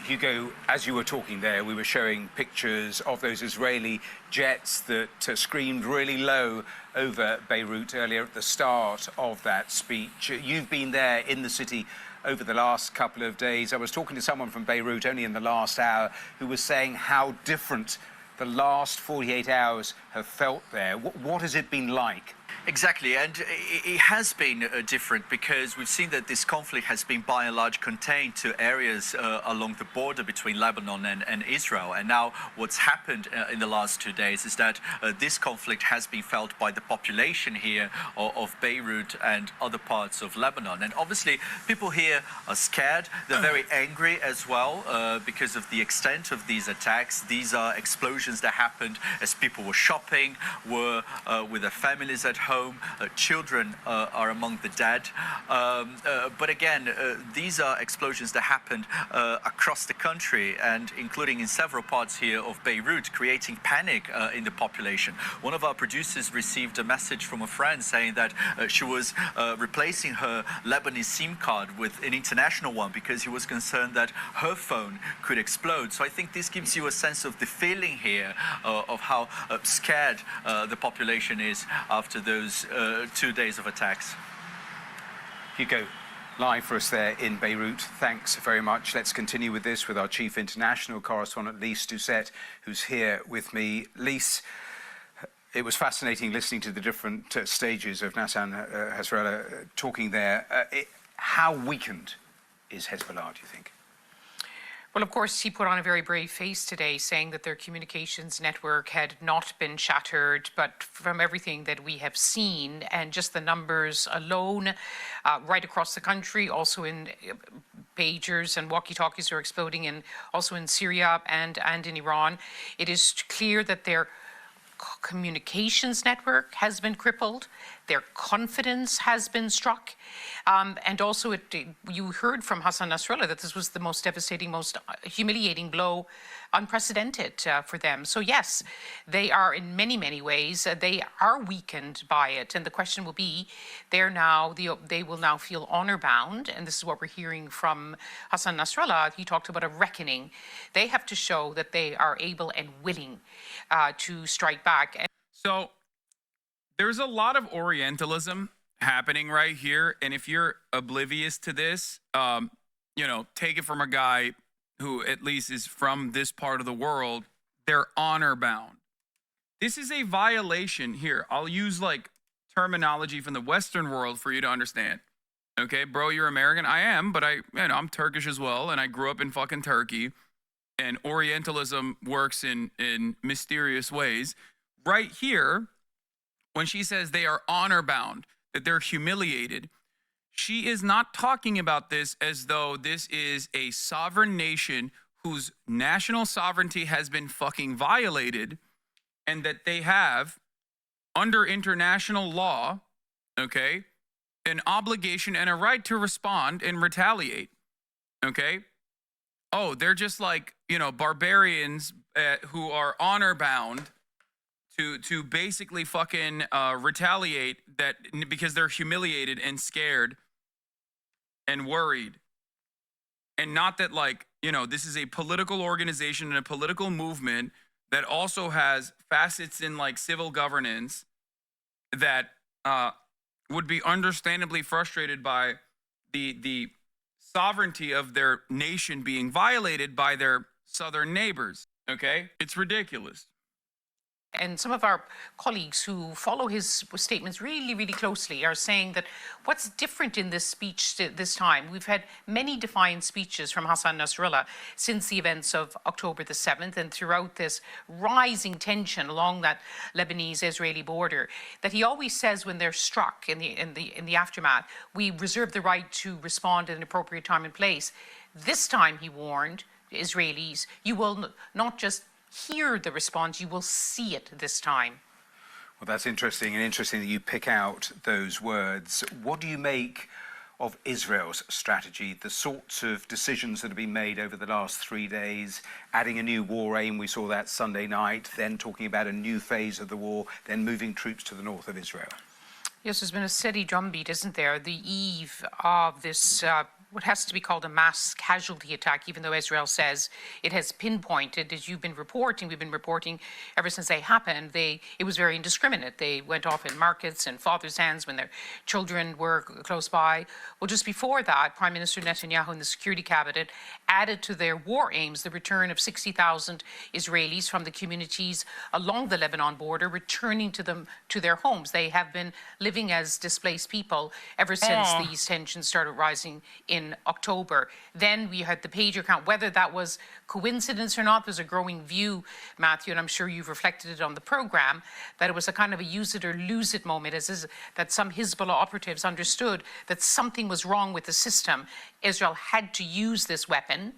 Hugo, as you were talking there, we were showing pictures of those Israeli jets that screamed really low over Beirut earlier at the start of that speech. You've been there in the city over the last couple of days. I was talking to someone from Beirut only in the last hour who was saying how different the last 48 hours have felt there. What has it been like? Exactly, and it has been different because we've seen that this conflict has been by and large contained to areas along the border between Lebanon and Israel. And now what's happened in the last 2 days is that this conflict has been felt by the population here of Beirut and other parts of Lebanon. And obviously people here are scared, they're very angry as well because of the extent of these attacks. These are explosions that happened as people were shopping, were with their families at home. Children are among the dead. But again, these are explosions that happened across the country, and including in several parts here of Beirut, creating panic in the population. One of our producers received a message from a friend saying that she was replacing her Lebanese SIM card with an international one because he was concerned that her phone could explode. So I think this gives you a sense of the feeling here of how scared the population is after those 2 days of attacks. Hugo, live for us there in Beirut. Thanks very much. Let's continue with this with our chief international correspondent, Lise Doucette, who's here with me. Lise, it was fascinating listening to the different stages of Hassan Nasrallah talking there. How weakened is Hezbollah, do you think? Well, of course, he put on a very brave face today, saying that their communications network had not been shattered. But from everything that we have seen, and just the numbers alone, right across the country, also in pagers and walkie-talkies are exploding, and also in Syria and in Iran, it is clear that their communications network has been crippled, their confidence has been struck, and also you heard from Hassan Nasrallah that this was the most devastating, most humiliating blow, unprecedented for them. So yes, they are in many, many ways, they are weakened by it, and the question will be, they will now feel honor bound, and this is what we're hearing from Hassan Nasrallah. He talked about a reckoning. They have to show that they are able and willing to strike back. So there's a lot of Orientalism happening right here. And if you're oblivious to this, take it from a guy who at least is from this part of the world. They're honor bound. This is a violation here. I'll use like terminology from the Western world for you to understand. Okay, bro, you're American. I am, but I'm Turkish as well. And I grew up in fucking Turkey. And Orientalism works in mysterious ways. Right here, when she says they are honor bound, that they're humiliated, she is not talking about this as though this is a sovereign nation whose national sovereignty has been fucking violated, and that they have, under international law, okay, an obligation and a right to respond and retaliate, okay? Oh, they're just like, barbarians who are honor bound to basically fucking retaliate that because they're humiliated and scared and worried. And not that this is a political organization and a political movement that also has facets in like civil governance that would be understandably frustrated by the sovereignty of their nation being violated by their southern neighbors. Okay? It's ridiculous. And some of our colleagues who follow his statements really, really closely are saying that what's different in this speech this time, we've had many defiant speeches from Hassan Nasrallah since the events of October the 7th and throughout this rising tension along that Lebanese-Israeli border, that he always says when they're struck in the aftermath, we reserve the right to respond at an appropriate time and place. This time, he warned Israelis, you will not just hear the response, you will see it this time. Well, that's interesting, and interesting that you pick out those words. What do you make of Israel's strategy, the sorts of decisions that have been made over the last 3 days, adding a new war aim, we saw that Sunday night, then talking about a new phase of the war, then moving troops to the north of Israel? Yes, there's been a steady drumbeat, isn't there? The eve of this what has to be called a mass casualty attack, even though Israel says it has pinpointed, as you've been reporting, we've been reporting ever since they happened, it was very indiscriminate. They went off in markets and fathers' hands when their children were close by. Well, just before that, Prime Minister Netanyahu and the Security Cabinet added to their war aims the return of 60,000 Israelis from the communities along the Lebanon border, returning to their homes. They have been living as displaced people ever since these tensions started rising in in October. Then we had the pager count. Whether that was coincidence or not, there's a growing view, Matthew, and I'm sure you've reflected it on the program, that it was a kind of a use it or lose it moment, that some Hezbollah operatives understood that something was wrong with the system. Israel had to use this weapon,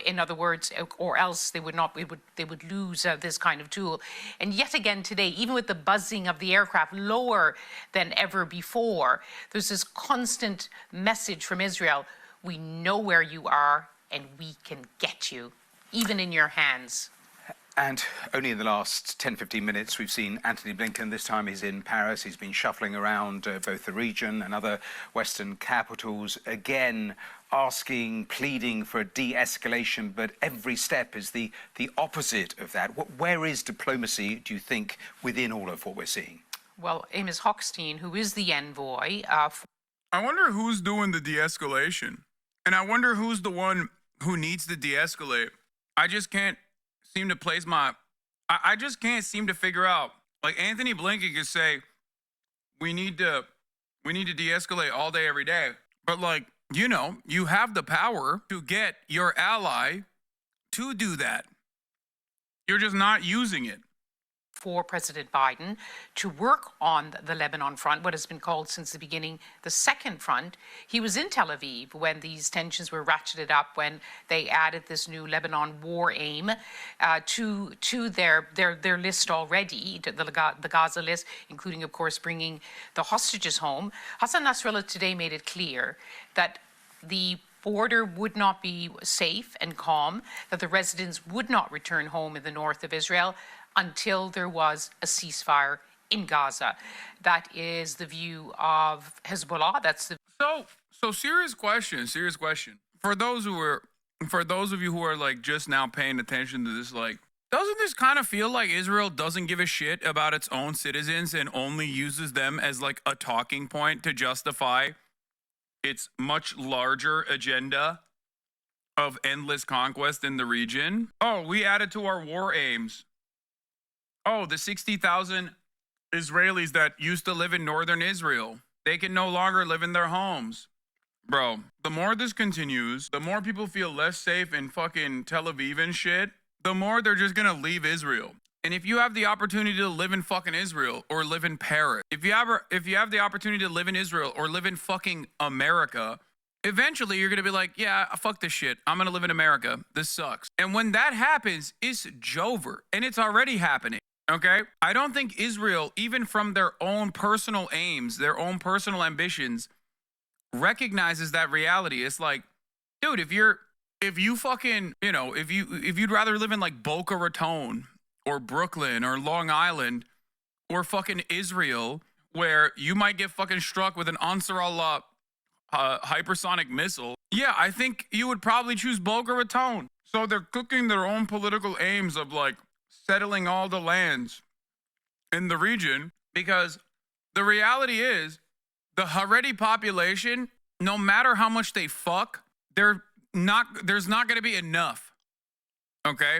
in other words, or else they would lose this kind of tool. And yet again today, even with the buzzing of the aircraft lower than ever before, there's this constant message from Israel: we know where you are and we can get you, even in your hands. And only in the last 10, 15 minutes, we've seen Antony Blinken. This time he's in Paris. He's been shuffling around both the region and other Western capitals, again asking, pleading for a de-escalation, but every step is the opposite of that. Where is diplomacy, do you think, within all of what we're seeing? Well, Amos Hochstein, who is the envoy... I wonder who's doing the de-escalation. And I wonder who's the one who needs to de-escalate. I just can't seem to place I just can't seem to figure out. Like, Anthony Blinken could say, we need to de-escalate all day, every day. But, like, you know, you have the power to get your ally to do that. You're just not using it. For President Biden to work on the Lebanon front, what has been called since the beginning the second front. He was in Tel Aviv when these tensions were ratcheted up, when they added this new Lebanon war aim to their list already, the Gaza list, including, of course, bringing the hostages home. Hassan Nasrallah today made it clear that the border would not be safe and calm, that the residents would not return home in the north of Israel until there was a ceasefire in Gaza. That is the view of Hezbollah. That's the so serious question. For those of you who are like just now paying attention to this, like, doesn't this kind of feel like Israel doesn't give a shit about its own citizens and only uses them as like a talking point to justify its much larger agenda of endless conquest in the region? Oh, we added to our war aims. Oh, the 60,000 Israelis that used to live in northern Israel, they can no longer live in their homes. Bro, the more this continues, the more people feel less safe in fucking Tel Aviv and shit, the more they're just gonna leave Israel. And if you have the opportunity to live in fucking Israel or live in Paris, if you have the opportunity to live in Israel or live in fucking America, eventually you're gonna be like, yeah, fuck this shit. I'm gonna live in America. This sucks. And when that happens, it's Jover. And it's already happening. Okay? I don't think Israel, even from their own personal aims, their own personal ambitions, recognizes that reality. It's like, dude, if you fucking, you know, if you'd rather live in like Boca Raton or Brooklyn or Long Island or fucking Israel, where you might get fucking struck with an Ansar Allah hypersonic missile, yeah, I think you would probably choose Boca Raton. So they're cooking their own political aims of like settling all the lands in the region, because the reality is the Haredi population, no matter how much they fuck, there's not going to be enough. Okay?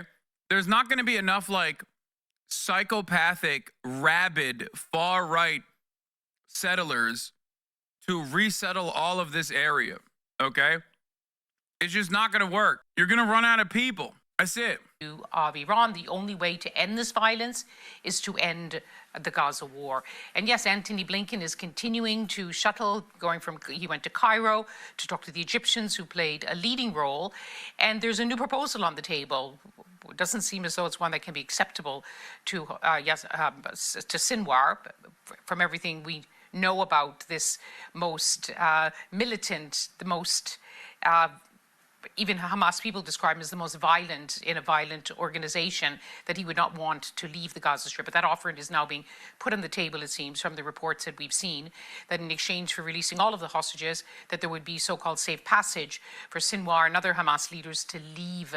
There's not going to be enough like psychopathic, rabid, far right settlers to resettle all of this area. Okay? It's just not going to work. You're going to run out of people. That's it. Of Iran, the only way to end this violence is to end the Gaza war. And yes, Antony Blinken is continuing to shuttle, he went to Cairo to talk to the Egyptians, who played a leading role. And there's a new proposal on the table. It doesn't seem as though it's one that can be acceptable to Sinwar, from everything we know about this most militant, the most even Hamas people describe him as the most violent in a violent organization, that he would not want to leave the Gaza Strip. But that offer is now being put on the table, it seems, from the reports that we've seen, that in exchange for releasing all of the hostages, that there would be so-called safe passage for Sinwar and other Hamas leaders to leave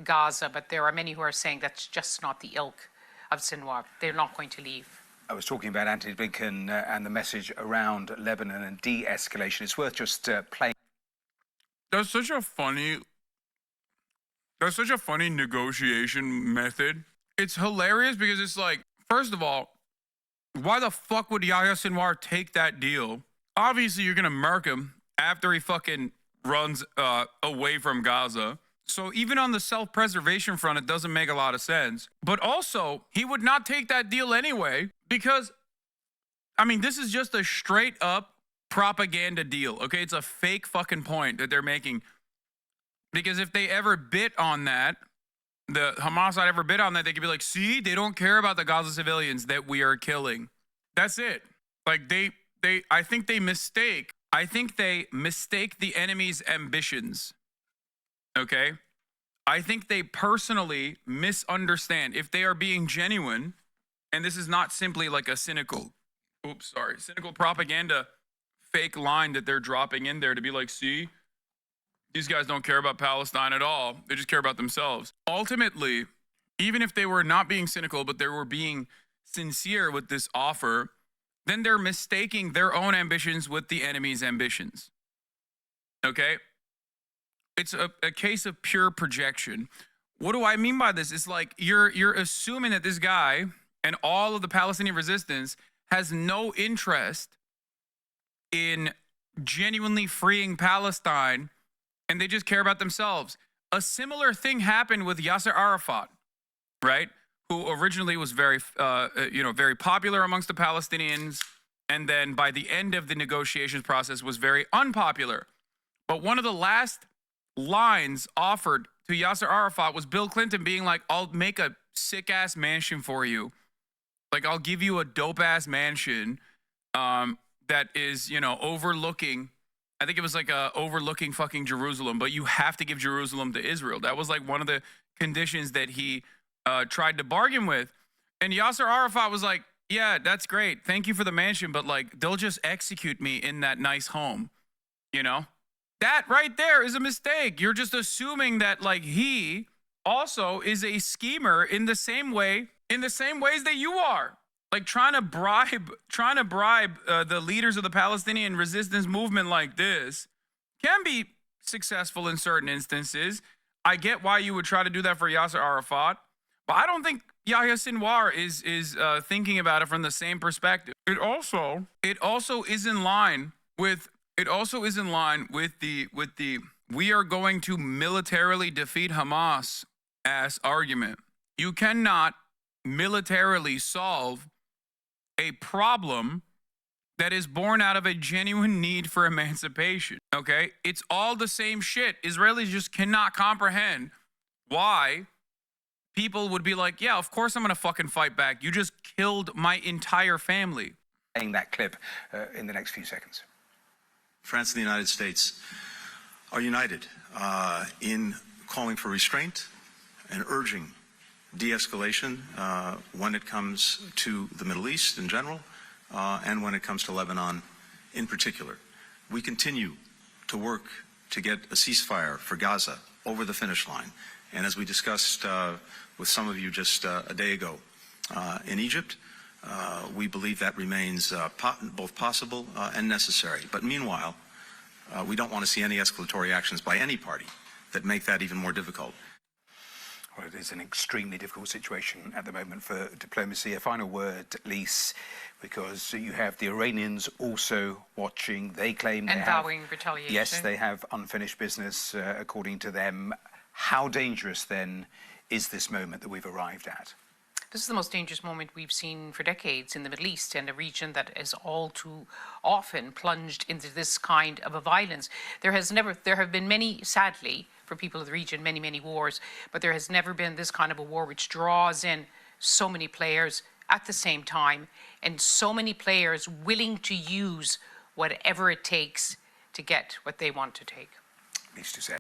Gaza. But there are many who are saying that's just not the ilk of Sinwar. They're not going to leave. I was talking about Antony Blinken and the message around Lebanon and de-escalation. It's worth just playing. That's such a funny negotiation method. It's hilarious because it's like, first of all, why the fuck would Yahya Sinwar take that deal? Obviously, you're going to murk him after he fucking runs away from Gaza. So even on the self-preservation front, it doesn't make a lot of sense. But also, he would not take that deal anyway because, I mean, this is just a straight up propaganda deal, okay? It's a fake fucking point that they're making. Because if they ever bit on that, the Hamas side ever bit on that, they could be like, see, they don't care about the Gaza civilians that we are killing. That's it. Like I think they mistake the enemy's ambitions. Okay? I think they personally misunderstand. If they are being genuine, and this is not simply like a cynical propaganda fake line that they're dropping in there to be like, see, these guys don't care about Palestine at all. They just care about themselves. Ultimately, even if they were not being cynical, but they were being sincere with this offer, then they're mistaking their own ambitions with the enemy's ambitions. Okay? It's a case of pure projection. What do I mean by this? It's like you're assuming that this guy and all of the Palestinian resistance has no interest in genuinely freeing Palestine, and they just care about themselves. A similar thing happened with Yasser Arafat, right? Who originally was very popular amongst the Palestinians, and then by the end of the negotiations process was very unpopular. But one of the last lines offered to Yasser Arafat was Bill Clinton being like, I'll make a sick-ass mansion for you. Like, I'll give you a dope-ass mansion that is, overlooking, I think it was like overlooking fucking Jerusalem, but you have to give Jerusalem to Israel. That was like one of the conditions that he tried to bargain with. And Yasser Arafat was like, yeah, that's great. Thank you for the mansion, but like, they'll just execute me in that nice home, That right there is a mistake. You're just assuming that like he also is a schemer in the same ways that you are. Like trying to bribe the leaders of the Palestinian resistance movement like this can be successful in certain instances. I get why you would try to do that for Yasser Arafat, but I don't think Yahya Sinwar is thinking about it from the same perspective. It also is in line with the we are going to militarily defeat Hamas ass argument. You cannot militarily solve a problem that is born out of a genuine need for emancipation, okay? It's all the same shit. Israelis just cannot comprehend why people would be like, yeah, of course I'm going to fucking fight back. You just killed my entire family. Playing that clip in the next few seconds. France and the United States are united in calling for restraint and urging de-escalation when it comes to the Middle East in general and when it comes to Lebanon in particular. We continue to work to get a ceasefire for Gaza over the finish line. And as we discussed with some of you just a day ago in Egypt, we believe that remains both possible and necessary. But meanwhile, we don't want to see any escalatory actions by any party that make that even more difficult. Well, it is an extremely difficult situation at the moment for diplomacy. A final word, Lise, because you have the Iranians also watching. They claim they have vowing retaliation. Yes, they have unfinished business, according to them. How dangerous, then, is this moment that we've arrived at? This is the most dangerous moment we've seen for decades in the Middle East, and a region that is all too often plunged into this kind of a violence. There have been many, sadly, for people of the region, many wars, but there has never been this kind of a war which draws in so many players at the same time, and so many players willing to use whatever it takes to get what they want to take. At least to say.